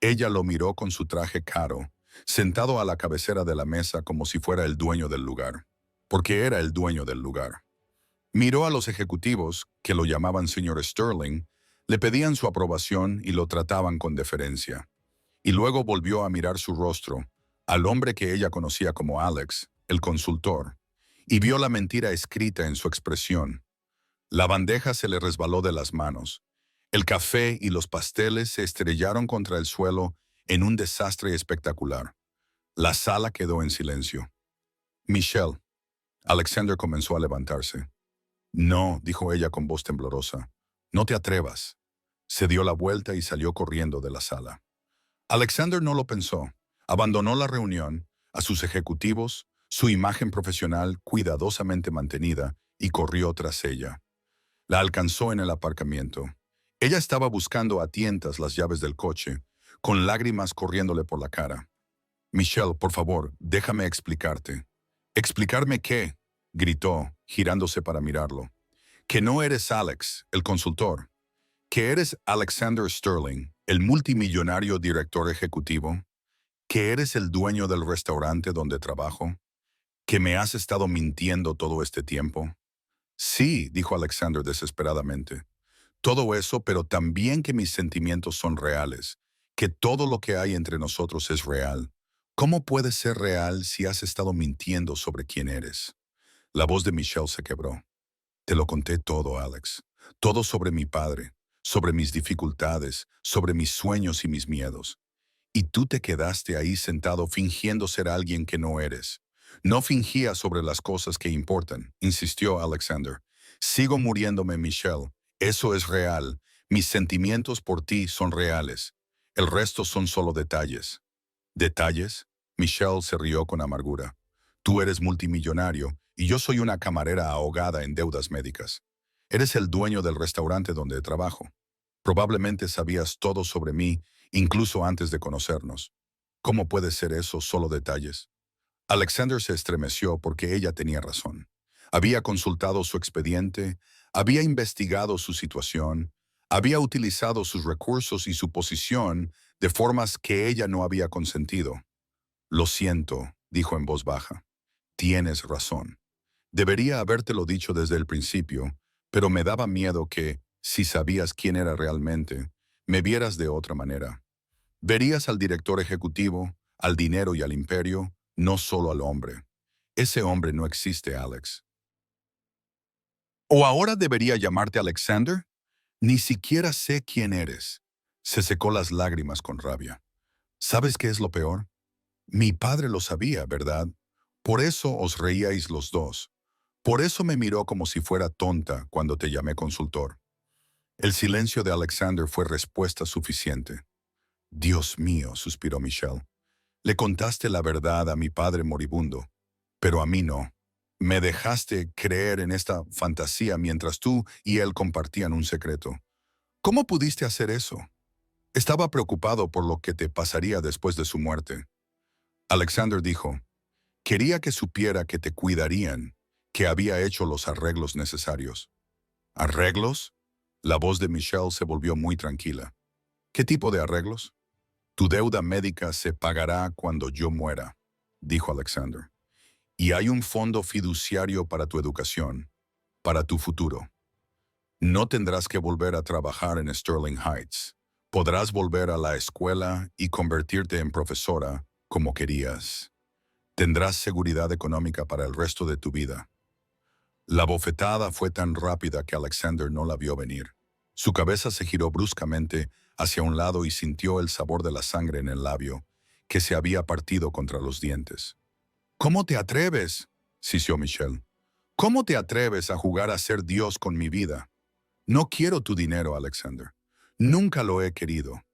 Ella lo miró con su traje caro, sentado a la cabecera de la mesa como si fuera el dueño del lugar, porque era el dueño del lugar. Miró a los ejecutivos, que lo llamaban señor Sterling, le pedían su aprobación y lo trataban con deferencia. Y luego volvió a mirar su rostro, al hombre que ella conocía como Alex, el consultor, y vio la mentira escrita en su expresión. La bandeja se le resbaló de las manos. El café y los pasteles se estrellaron contra el suelo en un desastre espectacular. La sala quedó en silencio. Michelle. Alexander comenzó a levantarse. No, dijo ella con voz temblorosa. No te atrevas. Se dio la vuelta y salió corriendo de la sala. Alexander no lo pensó. Abandonó la reunión, a sus ejecutivos, su imagen profesional cuidadosamente mantenida, y corrió tras ella. La alcanzó en el aparcamiento. Ella estaba buscando a tientas las llaves del coche, con lágrimas corriéndole por la cara. Michelle, por favor, déjame explicarte. ¿Explicarme qué? Gritó, girándose para mirarlo. Que no eres Alex, el consultor. Que eres Alexander Sterling, el multimillonario director ejecutivo. Que eres el dueño del restaurante donde trabajo. Que me has estado mintiendo todo este tiempo. Sí, dijo Alexander desesperadamente. Todo eso, pero también que mis sentimientos son reales, que todo lo que hay entre nosotros es real. ¿Cómo puede ser real si has estado mintiendo sobre quién eres? La voz de Michelle se quebró. Te lo conté todo, Alex. Todo sobre mi padre, sobre mis dificultades, sobre mis sueños y mis miedos. Y tú te quedaste ahí sentado fingiendo ser alguien que no eres. No fingía sobre las cosas que importan, insistió Alexander. Sigo muriéndome, Michelle. Eso es real. Mis sentimientos por ti son reales. El resto son solo detalles. ¿Detalles? Michelle se rió con amargura. Tú eres multimillonario y yo soy una camarera ahogada en deudas médicas. Eres el dueño del restaurante donde trabajo. Probablemente sabías todo sobre mí, incluso antes de conocernos. ¿Cómo puede ser eso solo detalles? Alexander se estremeció porque ella tenía razón. Había consultado su expediente, había investigado su situación, había utilizado sus recursos y su posición de formas que ella no había consentido. Lo siento, dijo en voz baja. Tienes razón. Debería habértelo dicho desde el principio, pero me daba miedo que, si sabías quién era realmente, me vieras de otra manera. Verías al director ejecutivo, al dinero y al imperio, no solo al hombre. Ese hombre no existe, Alex. ¿O ahora debería llamarte Alexander? Ni siquiera sé quién eres. Se secó las lágrimas con rabia. ¿Sabes qué es lo peor? Mi padre lo sabía, ¿verdad? Por eso os reíais los dos. Por eso me miró como si fuera tonta cuando te llamé consultor. El silencio de Alexander fue respuesta suficiente. Dios mío, suspiró Michelle. Le contaste la verdad a mi padre moribundo, pero a mí no. Me dejaste creer en esta fantasía mientras tú y él compartían un secreto. ¿Cómo pudiste hacer eso? Estaba preocupado por lo que te pasaría después de su muerte. Alexander dijo, quería que supiera que te cuidarían, que había hecho los arreglos necesarios. ¿Arreglos? La voz de Michelle se volvió muy tranquila. ¿Qué tipo de arreglos? Tu deuda médica se pagará cuando yo muera, dijo Alexander. Y hay un fondo fiduciario para tu educación, para tu futuro. No tendrás que volver a trabajar en Sterling Heights. Podrás volver a la escuela y convertirte en profesora como querías. Tendrás seguridad económica para el resto de tu vida. La bofetada fue tan rápida que Alexander no la vio venir. Su cabeza se giró bruscamente hacia un lado y sintió el sabor de la sangre en el labio, que se había partido contra los dientes. ¿Cómo te atreves? Sisió Michelle. ¿Cómo te atreves a jugar a ser Dios con mi vida? No quiero tu dinero, Alexander. Nunca lo he querido.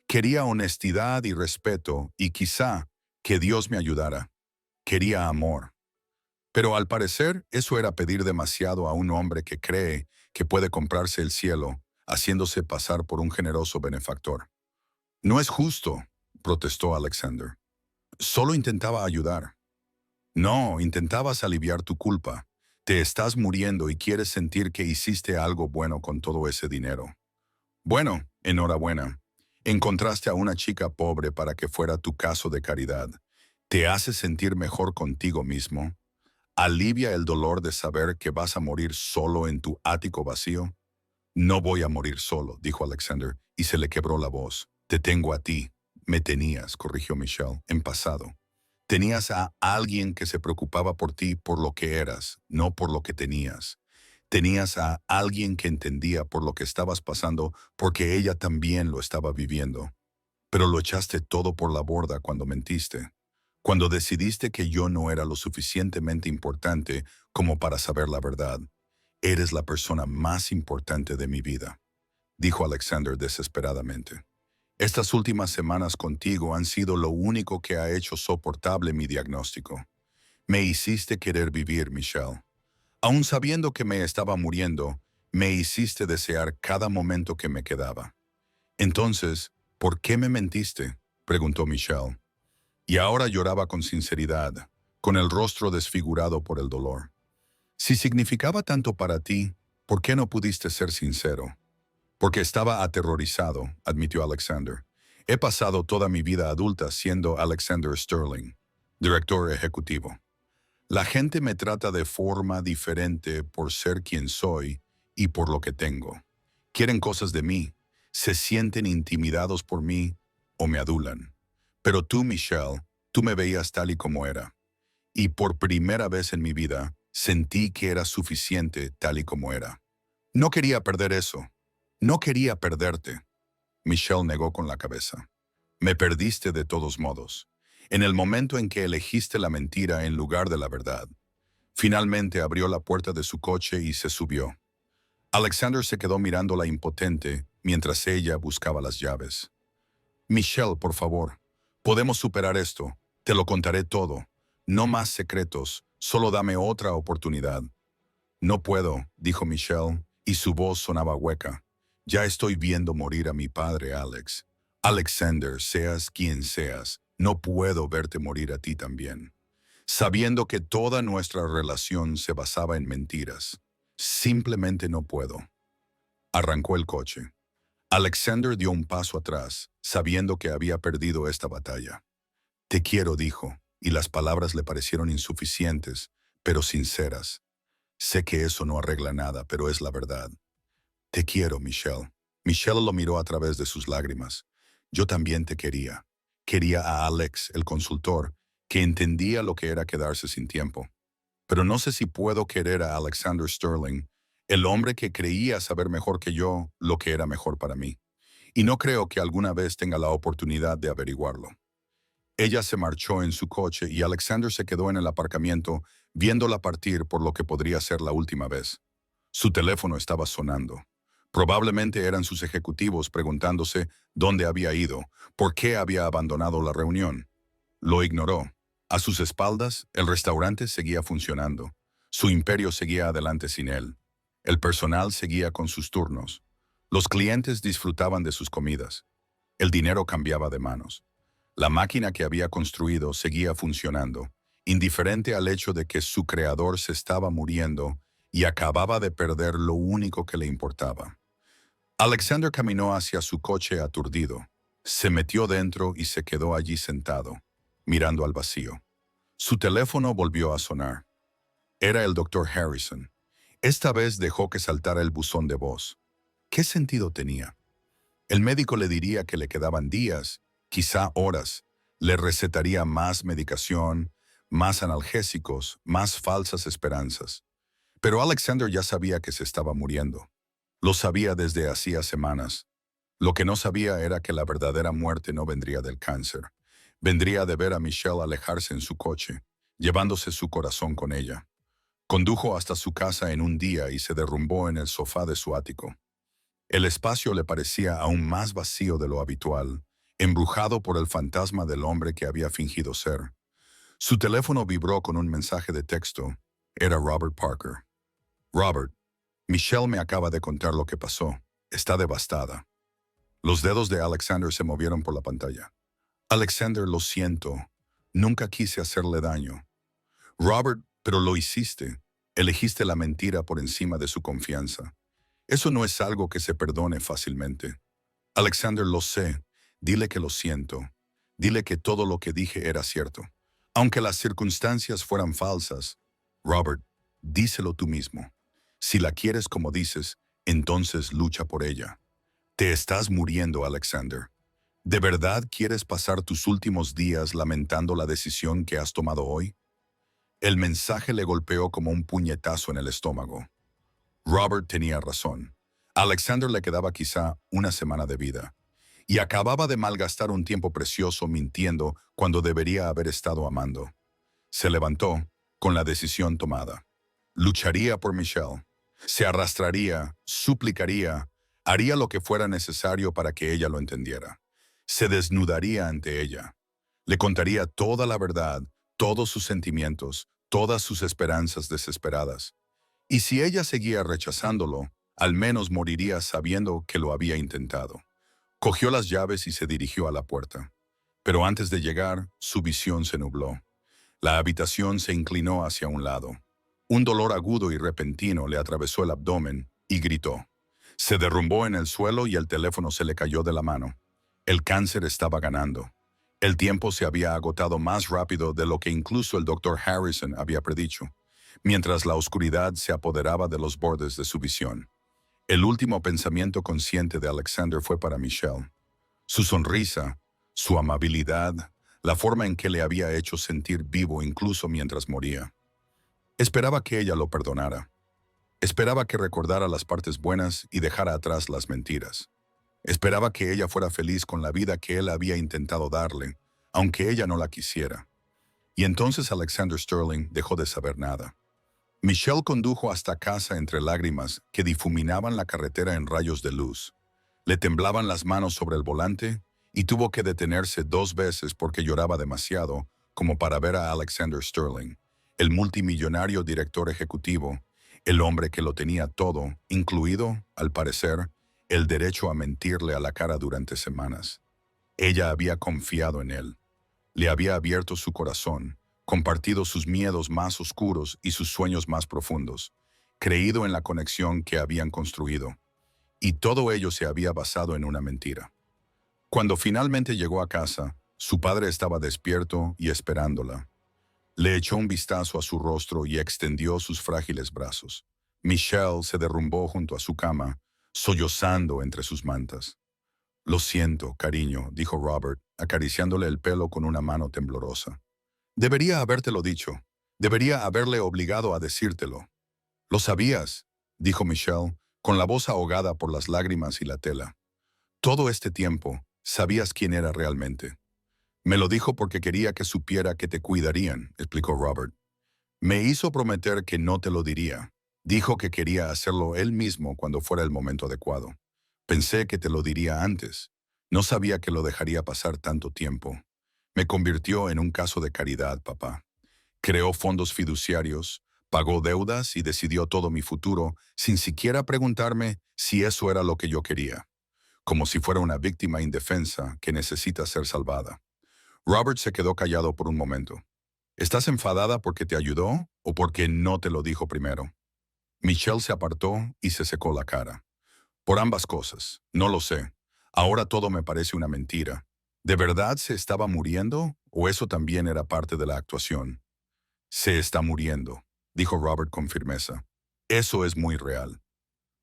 Quería honestidad y respeto y quizá que Dios me ayudara. Quería amor. Pero al parecer eso era pedir demasiado a un hombre que cree que puede comprarse el cielo, haciéndose pasar por un generoso benefactor. No es justo, protestó Alexander. Solo intentaba ayudar. No, intentabas aliviar tu culpa. Te estás muriendo y quieres sentir que hiciste algo bueno con todo ese dinero. Bueno, enhorabuena. Encontraste a una chica pobre para que fuera tu caso de caridad. ¿Te hace sentir mejor contigo mismo? ¿Alivia el dolor de saber que vas a morir solo en tu ático vacío? No voy a morir solo, dijo Alexander, y se le quebró la voz. Te tengo a ti. Me tenías, corrigió Michelle, en pasado. Tenías a alguien que se preocupaba por ti por lo que eras, no por lo que tenías. Tenías a alguien que entendía por lo que estabas pasando porque ella también lo estaba viviendo. Pero lo echaste todo por la borda cuando mentiste. Cuando decidiste que yo no era lo suficientemente importante como para saber la verdad. Eres la persona más importante de mi vida, dijo Alexander desesperadamente. Estas últimas semanas contigo han sido lo único que ha hecho soportable mi diagnóstico. Me hiciste querer vivir, Michelle. Aun sabiendo que me estaba muriendo, me hiciste desear cada momento que me quedaba. Entonces, ¿por qué me mentiste?, preguntó Michelle. Y ahora lloraba con sinceridad, con el rostro desfigurado por el dolor. Si significaba tanto para ti, ¿por qué no pudiste ser sincero? Porque estaba aterrorizado, admitió Alexander. He pasado toda mi vida adulta siendo Alexander Sterling, director ejecutivo. La gente me trata de forma diferente por ser quien soy y por lo que tengo. Quieren cosas de mí, se sienten intimidados por mí o me adulan. Pero tú, Michelle, tú me veías tal y como era. Y por primera vez en mi vida, sentí que era suficiente tal y como era. No quería perder eso. No quería perderte. Michelle negó con la cabeza. Me perdiste de todos modos. En el momento en que elegiste la mentira en lugar de la verdad. Finalmente abrió la puerta de su coche y se subió. Alexander se quedó mirándola impotente mientras ella buscaba las llaves. Michelle, por favor, podemos superar esto. Te lo contaré todo. No más secretos, solo dame otra oportunidad. No puedo, dijo Michelle, y su voz sonaba hueca. Ya estoy viendo morir a mi padre, Alex. Alexander, seas quien seas, no puedo verte morir a ti también. Sabiendo que toda nuestra relación se basaba en mentiras. Simplemente no puedo. Arrancó el coche. Alexander dio un paso atrás, sabiendo que había perdido esta batalla. Te quiero, dijo, y las palabras le parecieron insuficientes, pero sinceras. Sé que eso no arregla nada, pero es la verdad. Te quiero, Michelle. Michelle lo miró a través de sus lágrimas. Yo también te quería. Quería a Alex, el consultor, que entendía lo que era quedarse sin tiempo. Pero no sé si puedo querer a Alexander Sterling, el hombre que creía saber mejor que yo lo que era mejor para mí. Y no creo que alguna vez tenga la oportunidad de averiguarlo. Ella se marchó en su coche y Alexander se quedó en el aparcamiento viéndola partir por lo que podría ser la última vez. Su teléfono estaba sonando. Probablemente eran sus ejecutivos preguntándose dónde había ido, por qué había abandonado la reunión. Lo ignoró. A sus espaldas, el restaurante seguía funcionando. Su imperio seguía adelante sin él. El personal seguía con sus turnos. Los clientes disfrutaban de sus comidas. El dinero cambiaba de manos. La máquina que había construido seguía funcionando, indiferente al hecho de que su creador se estaba muriendo y acababa de perder lo único que le importaba. Alexander caminó hacia su coche aturdido. Se metió dentro y se quedó allí sentado, mirando al vacío. Su teléfono volvió a sonar. Era el doctor Harrison. Esta vez dejó que saltara el buzón de voz. ¿Qué sentido tenía? El médico le diría que le quedaban días, quizá horas. Le recetaría más medicación, más analgésicos, más falsas esperanzas. Pero Alexander ya sabía que se estaba muriendo. Lo sabía desde hacía semanas. Lo que no sabía era que la verdadera muerte no vendría del cáncer. Vendría de ver a Michelle alejarse en su coche, llevándose su corazón con ella. Condujo hasta su casa en un día y se derrumbó en el sofá de su ático. El espacio le parecía aún más vacío de lo habitual, embrujado por el fantasma del hombre que había fingido ser. Su teléfono vibró con un mensaje de texto. Era Robert Parker. Robert, Michelle me acaba de contar lo que pasó. Está devastada. Los dedos de Alexander se movieron por la pantalla. Alexander, lo siento. Nunca quise hacerle daño. Robert, pero lo hiciste. Elegiste la mentira por encima de su confianza. Eso no es algo que se perdone fácilmente. Alexander, lo sé. Dile que lo siento. Dile que todo lo que dije era cierto. Aunque las circunstancias fueran falsas. Robert, díselo tú mismo. Si la quieres como dices, entonces lucha por ella. Te estás muriendo, Alexander. ¿De verdad quieres pasar tus últimos días lamentando la decisión que has tomado hoy? El mensaje le golpeó como un puñetazo en el estómago. Robert tenía razón. A Alexander le quedaba quizá una semana de vida, y acababa de malgastar un tiempo precioso mintiendo cuando debería haber estado amando. Se levantó, con la decisión tomada. Lucharía por Michelle. Se arrastraría, suplicaría, haría lo que fuera necesario para que ella lo entendiera. Se desnudaría ante ella. Le contaría toda la verdad, todos sus sentimientos, todas sus esperanzas desesperadas. Y si ella seguía rechazándolo, al menos moriría sabiendo que lo había intentado. Cogió las llaves y se dirigió a la puerta. Pero antes de llegar, su visión se nubló. La habitación se inclinó hacia un lado. Un dolor agudo y repentino le atravesó el abdomen y gritó. Se derrumbó en el suelo y el teléfono se le cayó de la mano. El cáncer estaba ganando. El tiempo se había agotado más rápido de lo que incluso el Dr. Harrison había predicho, mientras la oscuridad se apoderaba de los bordes de su visión. El último pensamiento consciente de Alexander fue para Michelle. Su sonrisa, su amabilidad, la forma en que le había hecho sentir vivo incluso mientras moría. Esperaba que ella lo perdonara. Esperaba que recordara las partes buenas y dejara atrás las mentiras. Esperaba que ella fuera feliz con la vida que él había intentado darle, aunque ella no la quisiera. Y entonces Alexander Sterling dejó de saber nada. Michelle condujo hasta casa entre lágrimas que difuminaban la carretera en rayos de luz. Le temblaban las manos sobre el volante y tuvo que detenerse 2 veces porque lloraba demasiado como para ver a Alexander Sterling, el multimillonario director ejecutivo, el hombre que lo tenía todo, incluido, al parecer, el derecho a mentirle a la cara durante semanas. Ella había confiado en él. Le había abierto su corazón, compartido sus miedos más oscuros y sus sueños más profundos, creído en la conexión que habían construido. Y todo ello se había basado en una mentira. Cuando finalmente llegó a casa, su padre estaba despierto y esperándola. Le echó un vistazo a su rostro y extendió sus frágiles brazos. Michelle se derrumbó junto a su cama, sollozando entre sus mantas. Lo siento, cariño, dijo Robert, acariciándole el pelo con una mano temblorosa. Debería habértelo dicho. Debería haberle obligado a decírtelo. Lo sabías, dijo Michelle, con la voz ahogada por las lágrimas y la tela. Todo este tiempo, sabías quién era realmente. Me lo dijo porque quería que supiera que te cuidarían, explicó Robert. Me hizo prometer que no te lo diría. Dijo que quería hacerlo él mismo cuando fuera el momento adecuado. Pensé que te lo diría antes. No sabía que lo dejaría pasar tanto tiempo. Me convirtió en un caso de caridad, papá. Creó fondos fiduciarios, pagó deudas y decidió todo mi futuro sin siquiera preguntarme si eso era lo que yo quería. Como si fuera una víctima indefensa que necesita ser salvada. Robert se quedó callado por un momento. ¿Estás enfadada porque te ayudó o porque no te lo dijo primero? Michelle se apartó y se secó la cara. Por ambas cosas. No lo sé. Ahora todo me parece una mentira. ¿De verdad se estaba muriendo o eso también era parte de la actuación? Se está muriendo, dijo Robert con firmeza. Eso es muy real.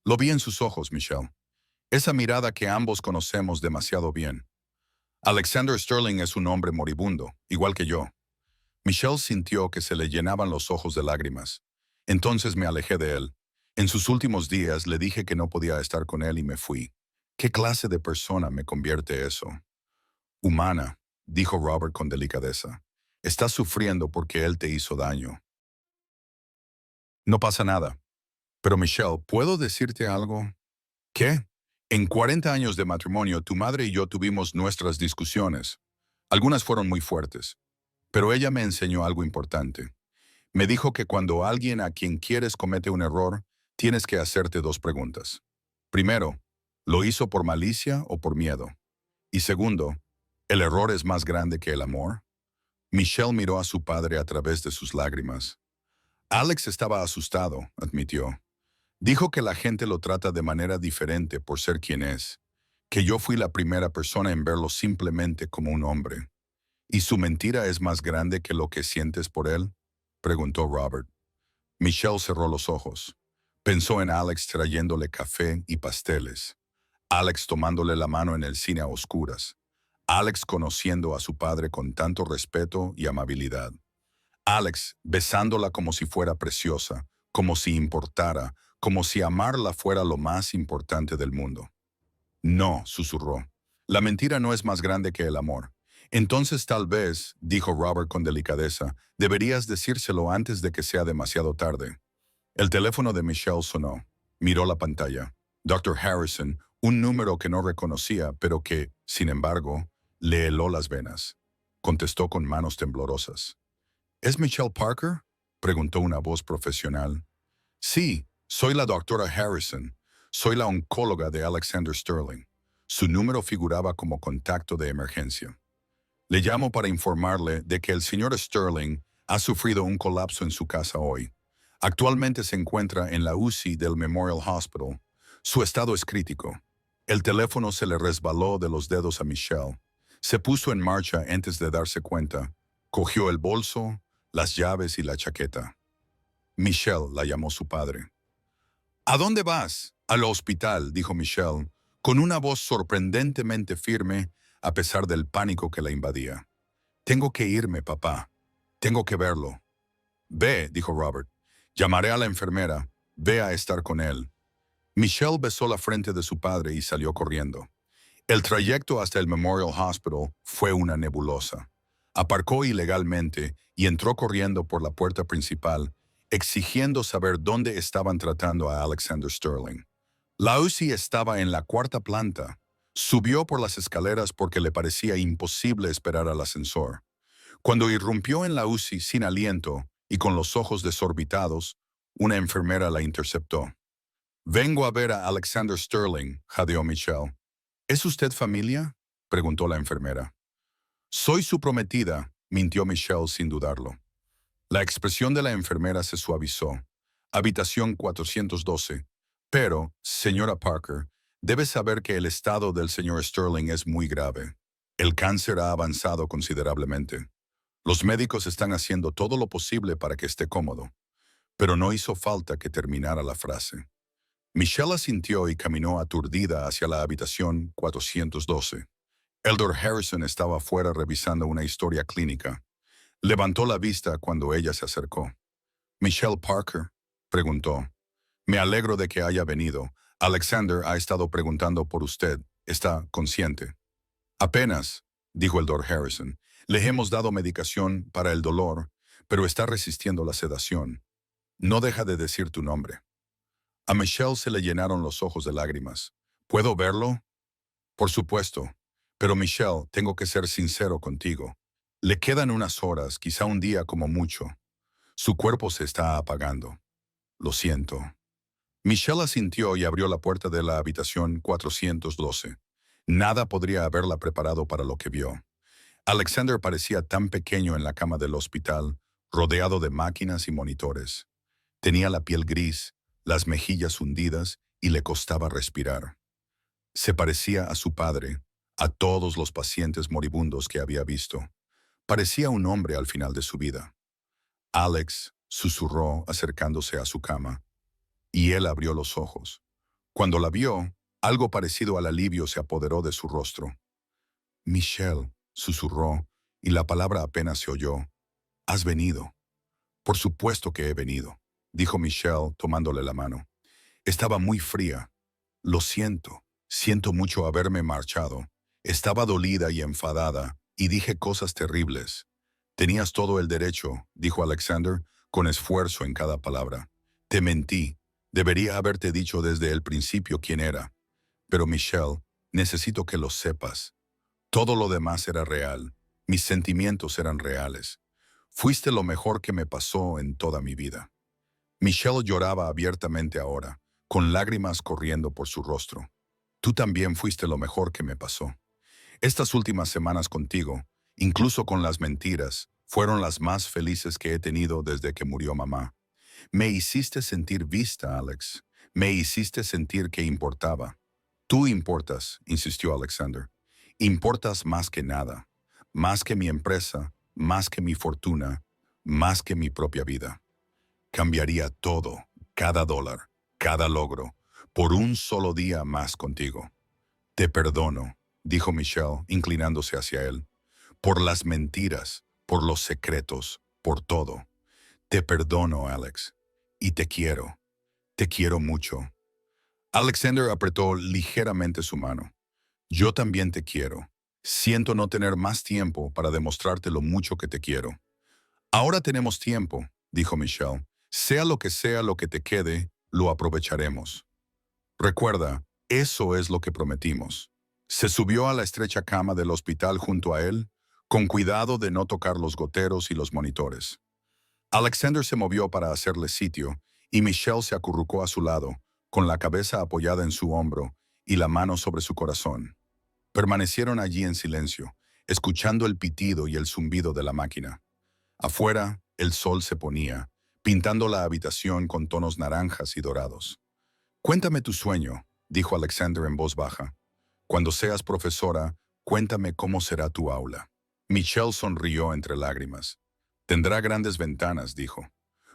Lo vi en sus ojos, Michelle. Esa mirada que ambos conocemos demasiado bien. Alexander Sterling es un hombre moribundo, igual que yo. Michelle sintió que se le llenaban los ojos de lágrimas. Entonces me alejé de él. En sus últimos días le dije que no podía estar con él y me fui. ¿Qué clase de persona me convierte eso? Humana, dijo Robert con delicadeza. Estás sufriendo porque él te hizo daño. No pasa nada. Pero Michelle, ¿puedo decirte algo? ¿Qué? En 40 años de matrimonio, tu madre y yo tuvimos nuestras discusiones. Algunas fueron muy fuertes, pero ella me enseñó algo importante. Me dijo que cuando alguien a quien quieres comete un error, tienes que hacerte dos preguntas. Primero, ¿lo hizo por malicia o por miedo? Y segundo, ¿el error es más grande que el amor? Michelle miró a su padre a través de sus lágrimas. Alex estaba asustado, admitió. Dijo que la gente lo trata de manera diferente por ser quien es, que yo fui la primera persona en verlo simplemente como un hombre. ¿Y su mentira es más grande que lo que sientes por él?, preguntó Robert. Michelle cerró los ojos. Pensó en Alex trayéndole café y pasteles. Alex tomándole la mano en el cine a oscuras. Alex conociendo a su padre con tanto respeto y amabilidad. Alex besándola como si fuera preciosa, como si importara, como si amarla fuera lo más importante del mundo. No, susurró. La mentira no es más grande que el amor. Entonces tal vez, dijo Robert con delicadeza, deberías decírselo antes de que sea demasiado tarde. El teléfono de Michelle sonó. Miró la pantalla. Dr. Harrison, un número que no reconocía, pero que, sin embargo, le heló las venas. Contestó con manos temblorosas. ¿Es Michelle Parker?, preguntó una voz profesional. Sí, soy la doctora Harrison. Soy la oncóloga de Alexander Sterling. Su número figuraba como contacto de emergencia. Le llamo para informarle de que el señor Sterling ha sufrido un colapso en su casa hoy. Actualmente se encuentra en la UCI del Memorial Hospital. Su estado es crítico. El teléfono se le resbaló de los dedos a Michelle. Se puso en marcha antes de darse cuenta. Cogió el bolso, las llaves y la chaqueta. Michelle la llamó su padre. ¿A dónde vas? Al hospital, dijo Michelle, con una voz sorprendentemente firme a pesar del pánico que la invadía. Tengo que irme, papá. Tengo que verlo. Ve, dijo Robert. Llamaré a la enfermera. Ve a estar con él. Michelle besó la frente de su padre y salió corriendo. El trayecto hasta el Memorial Hospital fue una nebulosa. Aparcó ilegalmente y entró corriendo por la puerta principal, exigiendo saber dónde estaban tratando a Alexander Sterling. La UCI estaba en la cuarta planta. Subió por las escaleras porque le parecía imposible esperar al ascensor. Cuando irrumpió en la UCI sin aliento y con los ojos desorbitados, una enfermera la interceptó. «Vengo a ver a Alexander Sterling», jadeó Michelle. «¿Es usted familia?», preguntó la enfermera. «Soy su prometida», mintió Michelle sin dudarlo. La expresión de la enfermera se suavizó. «Habitación 412. Pero, señora Parker, debe saber que el estado del señor Sterling es muy grave. El cáncer ha avanzado considerablemente. Los médicos están haciendo todo lo posible para que esté cómodo». Pero no hizo falta que terminara la frase. Michelle asintió y caminó aturdida hacia la habitación 412. Elder Harrison estaba afuera revisando una historia clínica. Levantó la vista cuando ella se acercó. «¿Michelle Parker?», preguntó. «Me alegro de que haya venido. Alexander ha estado preguntando por usted. ¿Está consciente?». «Apenas», dijo el Dr. Harrison. «Le hemos dado medicación para el dolor, pero está resistiendo la sedación. No deja de decir tu nombre». A Michelle se le llenaron los ojos de lágrimas. «¿Puedo verlo?». «Por supuesto. Pero Michelle, tengo que ser sincero contigo. Le quedan unas horas, quizá un día como mucho. Su cuerpo se está apagando. Lo siento». Michelle asintió y abrió la puerta de la habitación 412. Nada podría haberla preparado para lo que vio. Alexander parecía tan pequeño en la cama del hospital, rodeado de máquinas y monitores. Tenía la piel gris, las mejillas hundidas y le costaba respirar. Se parecía a su padre, a todos los pacientes moribundos que había visto. Parecía un hombre al final de su vida. «Alex», susurró acercándose a su cama, y él abrió los ojos. Cuando la vio, algo parecido al alivio se apoderó de su rostro. «Michelle», susurró, y la palabra apenas se oyó. «¿Has venido?». «Por supuesto que he venido», dijo Michelle tomándole la mano. Estaba muy fría. «Lo siento. Siento mucho haberme marchado. Estaba dolida y enfadada, y dije cosas terribles». «Tenías todo el derecho», dijo Alexander, con esfuerzo en cada palabra. «Te mentí. Debería haberte dicho desde el principio quién era. Pero Michelle, necesito que lo sepas. Todo lo demás era real. Mis sentimientos eran reales. Fuiste lo mejor que me pasó en toda mi vida. Michelle lloraba abiertamente ahora, con lágrimas corriendo por su rostro. Tú también fuiste lo mejor que me pasó. Estas últimas semanas contigo, incluso con las mentiras, fueron las más felices que he tenido desde que murió mamá. Me hiciste sentir vista, Alex. Me hiciste sentir que importaba. Tú importas, insistió Alexander. Importas más que nada. Más que mi empresa, más que mi fortuna, más que mi propia vida. Cambiaría todo, cada dólar, cada logro, por un solo día más contigo. Te perdono, dijo Michelle, inclinándose hacia él, por las mentiras, por los secretos, por todo. Te perdono, Alex, y te quiero mucho. Alexander apretó ligeramente su mano. Yo también te quiero. Siento no tener más tiempo para demostrarte lo mucho que te quiero. Ahora tenemos tiempo, dijo Michelle. Sea lo que te quede, lo aprovecharemos. Recuerda, eso es lo que prometimos. Se subió a la estrecha cama del hospital junto a él, con cuidado de no tocar los goteros y los monitores. Alexander se movió para hacerle sitio, y Michelle se acurrucó a su lado, con la cabeza apoyada en su hombro y la mano sobre su corazón. Permanecieron allí en silencio, escuchando el pitido y el zumbido de la máquina. Afuera, el sol se ponía, pintando la habitación con tonos naranjas y dorados. Cuéntame tu sueño, dijo Alexander en voz baja. Cuando seas profesora, cuéntame cómo será tu aula. Michelle sonrió entre lágrimas. Tendrá grandes ventanas, dijo.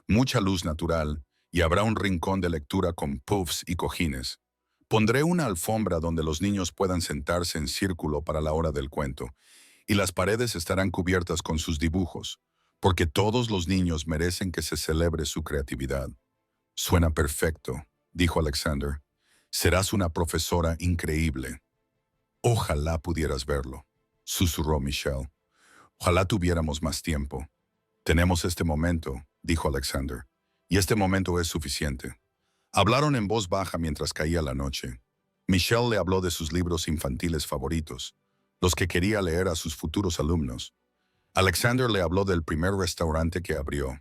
Mucha luz natural, y habrá un rincón de lectura con puffs y cojines. Pondré una alfombra donde los niños puedan sentarse en círculo para la hora del cuento, y las paredes estarán cubiertas con sus dibujos, porque todos los niños merecen que se celebre su creatividad. Suena perfecto, dijo Alexander. Serás una profesora increíble. Ojalá pudieras verlo, susurró Michelle. Ojalá tuviéramos más tiempo. Tenemos este momento, dijo Alexander, y este momento es suficiente. Hablaron en voz baja mientras caía la noche. Michelle le habló de sus libros infantiles favoritos, los que quería leer a sus futuros alumnos. Alexander le habló del primer restaurante que abrió,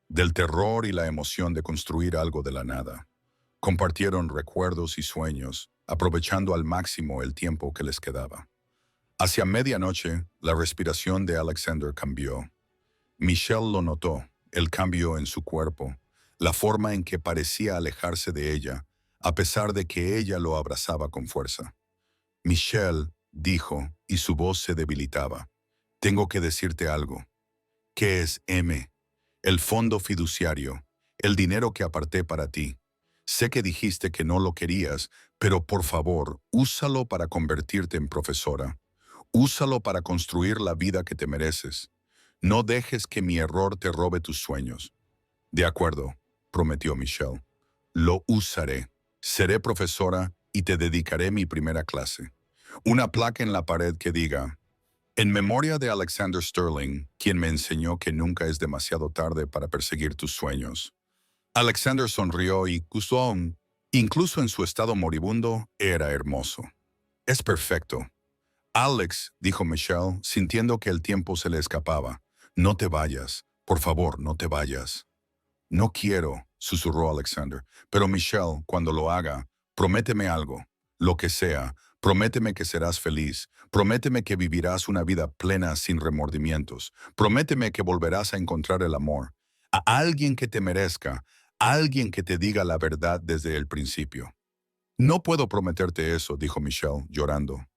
del terror y la emoción de construir algo de la nada. Compartieron recuerdos y sueños, aprovechando al máximo el tiempo que les quedaba. Hacia medianoche, la respiración de Alexander cambió. Michelle lo notó, el cambio en su cuerpo, la forma en que parecía alejarse de ella, a pesar de que ella lo abrazaba con fuerza. Michelle, dijo, y su voz se debilitaba. Tengo que decirte algo. ¿Qué es M? El fondo fiduciario, el dinero que aparté para ti. Sé que dijiste que no lo querías, pero por favor, úsalo para convertirte en profesora. Úsalo para construir la vida que te mereces. No dejes que mi error te robe tus sueños. De acuerdo, prometió Michelle. Lo usaré. Seré profesora y te dedicaré mi primera clase. Una placa en la pared que diga: en memoria de Alexander Sterling, quien me enseñó que nunca es demasiado tarde para perseguir tus sueños. Alexander sonrió y Cusón, incluso en su estado moribundo, era hermoso. Es perfecto. Alex, dijo Michelle, sintiendo que el tiempo se le escapaba. No te vayas. Por favor, no te vayas. No quiero, susurró Alexander. Pero Michelle, cuando lo haga, prométeme algo. Lo que sea, prométeme que serás feliz. Prométeme que vivirás una vida plena sin remordimientos. Prométeme que volverás a encontrar el amor. A alguien que te merezca. Alguien que te diga la verdad desde el principio. No puedo prometerte eso, dijo Michelle, llorando.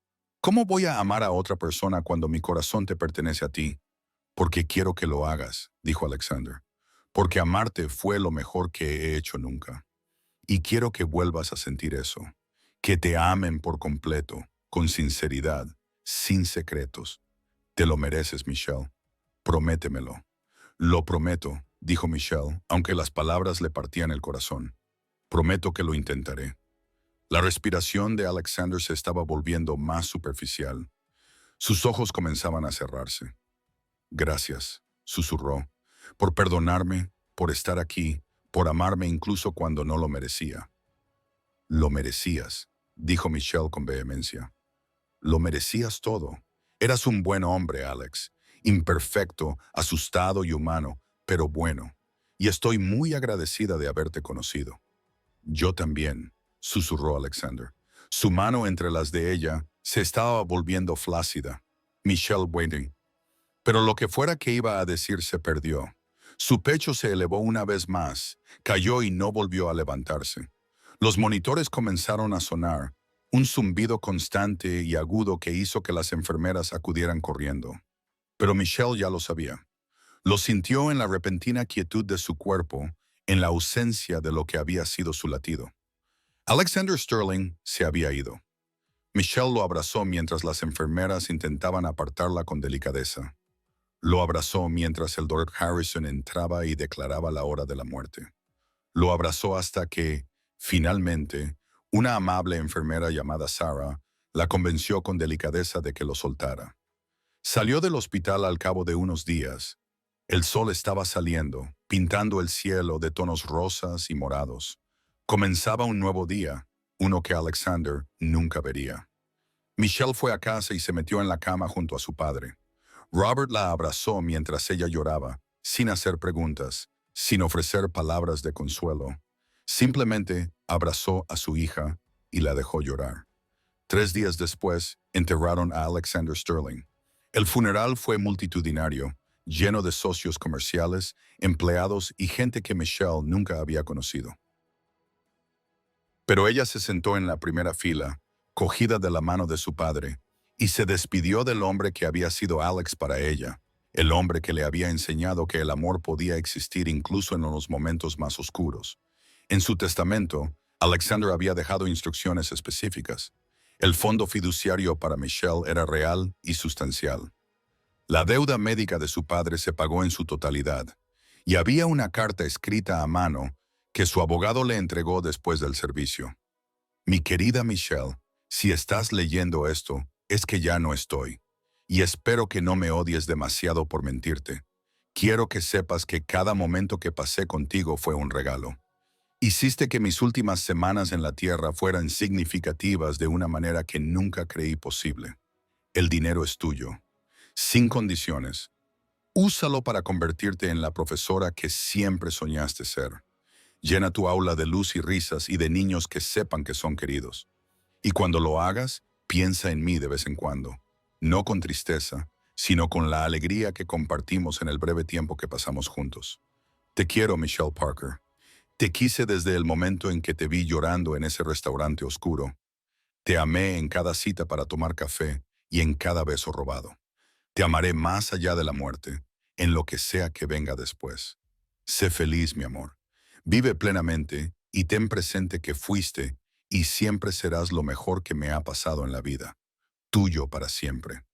¿Cómo voy a amar a otra persona cuando mi corazón te pertenece a ti? Porque quiero que lo hagas, dijo Alexander. Porque amarte fue lo mejor que he hecho nunca. Y quiero que vuelvas a sentir eso. Que te amen por completo, con sinceridad, sin secretos. Te lo mereces, Michelle. Prométemelo. Lo prometo, dijo Michelle, aunque las palabras le partían el corazón. Prometo que lo intentaré. La respiración de Alexander se estaba volviendo más superficial. Sus ojos comenzaban a cerrarse. Gracias, susurró, por perdonarme, por estar aquí, por amarme incluso cuando no lo merecía. Lo merecías, dijo Michelle con vehemencia. Lo merecías todo. Eras un buen hombre, Alex. Imperfecto, asustado y humano, pero bueno. Y estoy muy agradecida de haberte conocido. Yo también, susurró Alexander. Su mano entre las de ella se estaba volviendo flácida. Michelle waiting. Pero lo que fuera que iba a decir se perdió. Su pecho se elevó una vez más, cayó y no volvió a levantarse. Los monitores comenzaron a sonar, un zumbido constante y agudo que hizo que las enfermeras acudieran corriendo. Pero Michelle ya lo sabía. Lo sintió en la repentina quietud de su cuerpo, en la ausencia de lo que había sido su latido. Alexander Sterling se había ido. Michelle lo abrazó mientras las enfermeras intentaban apartarla con delicadeza. Lo abrazó mientras el Dr. Harrison entraba y declaraba la hora de la muerte. Lo abrazó hasta que, finalmente, una amable enfermera llamada Sarah la convenció con delicadeza de que lo soltara. Salió del hospital al cabo de unos días. El sol estaba saliendo, pintando el cielo de tonos rosas y morados. Comenzaba un nuevo día, uno que Alexander nunca vería. Michelle fue a casa y se metió en la cama junto a su padre. Robert la abrazó mientras ella lloraba, sin hacer preguntas, sin ofrecer palabras de consuelo. Simplemente abrazó a su hija y la dejó llorar. 3 días después, enterraron a Alexander Sterling. El funeral fue multitudinario, lleno de socios comerciales, empleados y gente que Michelle nunca había conocido. Pero ella se sentó en la primera fila, cogida de la mano de su padre, y se despidió del hombre que había sido Alex para ella, el hombre que le había enseñado que el amor podía existir incluso en los momentos más oscuros. En su testamento, Alexander había dejado instrucciones específicas. El fondo fiduciario para Michelle era real y sustancial. La deuda médica de su padre se pagó en su totalidad, y había una carta escrita a mano que su abogado le entregó después del servicio. Mi querida Michelle, si estás leyendo esto, es que ya no estoy, y espero que no me odies demasiado por mentirte. Quiero que sepas que cada momento que pasé contigo fue un regalo. Hiciste que mis últimas semanas en la tierra fueran significativas de una manera que nunca creí posible. El dinero es tuyo, sin condiciones. Úsalo para convertirte en la profesora que siempre soñaste ser. Llena tu aula de luz y risas y de niños que sepan que son queridos. Y cuando lo hagas, piensa en mí de vez en cuando. No con tristeza, sino con la alegría que compartimos en el breve tiempo que pasamos juntos. Te quiero, Michelle Parker. Te quise desde el momento en que te vi llorando en ese restaurante oscuro. Te amé en cada cita para tomar café y en cada beso robado. Te amaré más allá de la muerte, en lo que sea que venga después. Sé feliz, mi amor. Vive plenamente y ten presente que fuiste y siempre serás lo mejor que me ha pasado en la vida. Tuyo para siempre.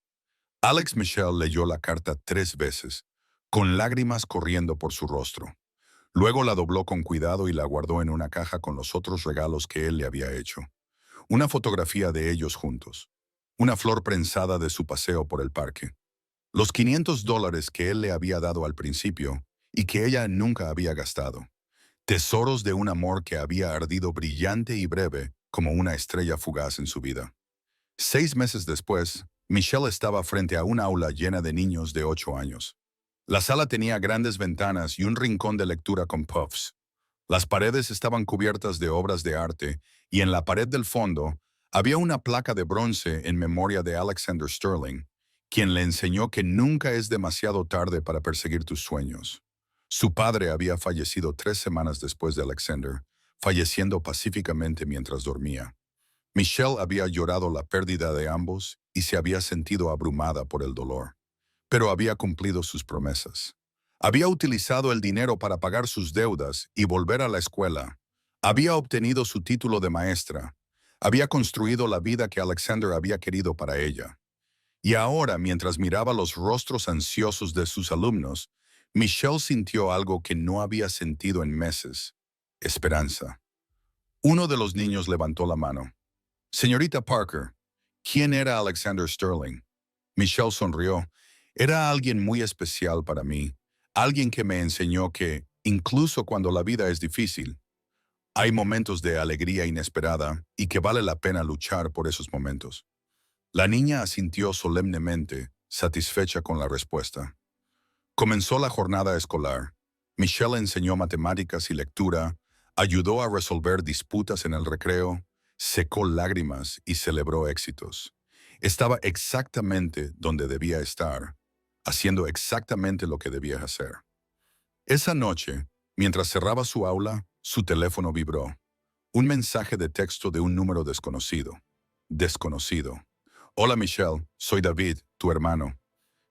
Alex Michelle leyó la carta 3 veces, con lágrimas corriendo por su rostro. Luego la dobló con cuidado y la guardó en una caja con los otros regalos que él le había hecho. Una fotografía de ellos juntos. Una flor prensada de su paseo por el parque. Los $500 que él le había dado al principio y que ella nunca había gastado. Tesoros de un amor que había ardido brillante y breve como una estrella fugaz en su vida. 6 meses después, Michelle estaba frente a un aula llena de niños de 8 años. La sala tenía grandes ventanas y un rincón de lectura con puffs. Las paredes estaban cubiertas de obras de arte y en la pared del fondo había una placa de bronce en memoria de Alexander Sterling, quien le enseñó que nunca es demasiado tarde para perseguir tus sueños. Su padre había fallecido 3 semanas después de Alexander, falleciendo pacíficamente mientras dormía. Michelle había llorado la pérdida de ambos y se había sentido abrumada por el dolor. Pero había cumplido sus promesas. Había utilizado el dinero para pagar sus deudas y volver a la escuela. Había obtenido su título de maestra. Había construido la vida que Alexander había querido para ella. Y ahora, mientras miraba los rostros ansiosos de sus alumnos, Michelle sintió algo que no había sentido en meses: esperanza. Uno de los niños levantó la mano. Señorita Parker, ¿quién era Alexander Sterling? Michelle sonrió. Era alguien muy especial para mí, alguien que me enseñó que, incluso cuando la vida es difícil, Hay momentos de alegría inesperada y que vale la pena luchar por esos momentos. La niña asintió solemnemente, satisfecha con la respuesta. Comenzó la jornada escolar. Michelle enseñó matemáticas y lectura, ayudó a resolver disputas en el recreo, secó lágrimas y celebró éxitos. Estaba exactamente donde debía estar, haciendo exactamente lo que debía hacer. Esa noche, mientras cerraba su aula, su teléfono vibró. Un mensaje de texto de un número desconocido. Desconocido. Hola Michelle, soy David, tu hermano.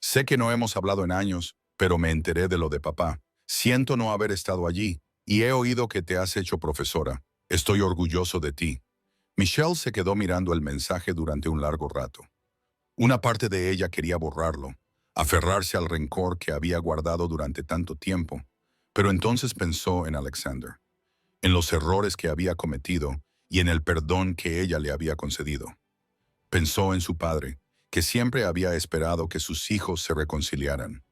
Sé que no hemos hablado en años, pero me enteré de lo de papá. Siento no haber estado allí, y he oído que te has hecho profesora. Estoy orgulloso de ti. Michelle se quedó mirando el mensaje durante un largo rato. Una parte de ella quería borrarlo, aferrarse al rencor que había guardado durante tanto tiempo, pero entonces pensó en Alexander, en los errores que había cometido y en el perdón que ella le había concedido. Pensó en su padre, que siempre había esperado que sus hijos se reconciliaran.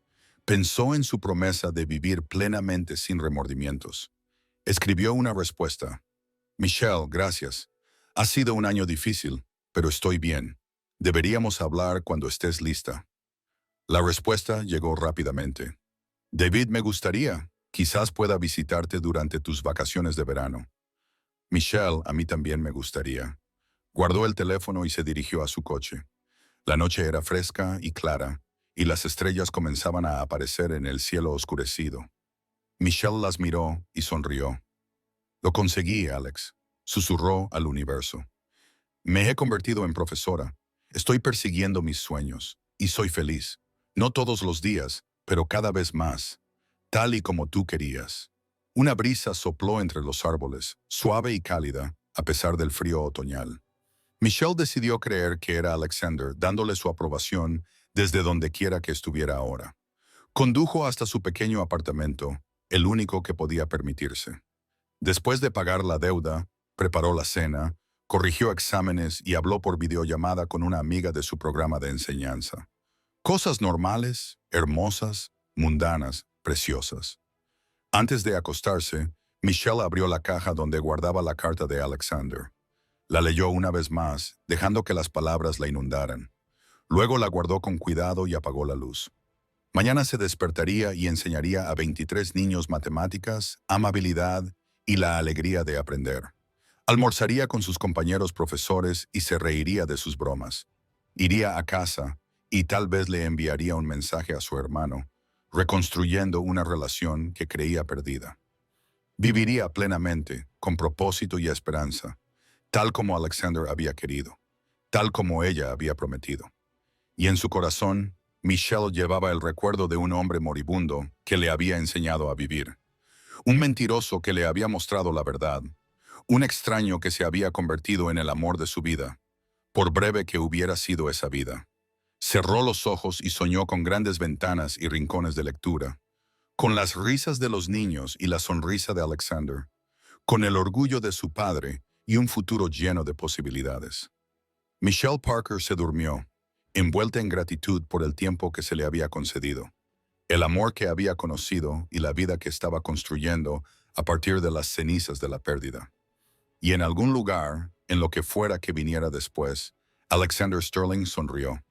Pensó en su promesa de vivir plenamente sin remordimientos. Escribió una respuesta. Michelle, gracias. Ha sido un año difícil, pero estoy bien. Deberíamos hablar cuando estés lista. La respuesta llegó rápidamente. David, me gustaría. Quizás pueda visitarte durante tus vacaciones de verano. Michelle, a mí también me gustaría. Guardó el teléfono y se dirigió a su coche. La noche era fresca y clara, y las estrellas comenzaban a aparecer en el cielo oscurecido. Michelle las miró y sonrió. Lo conseguí, Alex, susurró al universo. Me he convertido en profesora. Estoy persiguiendo mis sueños, y soy feliz. No todos los días, pero cada vez más, tal y como tú querías. Una brisa sopló entre los árboles, suave y cálida, a pesar del frío otoñal. Michelle decidió creer que era Alexander, dándole su aprobación desde donde quiera que estuviera ahora. Condujo hasta su pequeño apartamento, el único que podía permitirse. Después de pagar la deuda, preparó la cena, corrigió exámenes y habló por videollamada con una amiga de su programa de enseñanza. Cosas normales, hermosas, mundanas, preciosas. Antes de acostarse, Michelle abrió la caja donde guardaba la carta de Alexander. La leyó una vez más, dejando que las palabras la inundaran. Luego la guardó con cuidado y apagó la luz. Mañana se despertaría y enseñaría a 23 niños matemáticas, amabilidad y la alegría de aprender. Almorzaría con sus compañeros profesores y se reiría de sus bromas. Iría a casa y tal vez le enviaría un mensaje a su hermano, reconstruyendo una relación que creía perdida. Viviría plenamente, con propósito y esperanza, tal como Alexander había querido, tal como ella había prometido. Y en su corazón, Michelle llevaba el recuerdo de un hombre moribundo que le había enseñado a vivir, un mentiroso que le había mostrado la verdad, un extraño que se había convertido en el amor de su vida, por breve que hubiera sido esa vida. Cerró los ojos y soñó con grandes ventanas y rincones de lectura, con las risas de los niños y la sonrisa de Alexander, con el orgullo de su padre y un futuro lleno de posibilidades. Michelle Parker se durmió, envuelta en gratitud por el tiempo que se le había concedido, el amor que había conocido y la vida que estaba construyendo a partir de las cenizas de la pérdida. Y en algún lugar, en lo que fuera que viniera después, Alexander Sterling sonrió.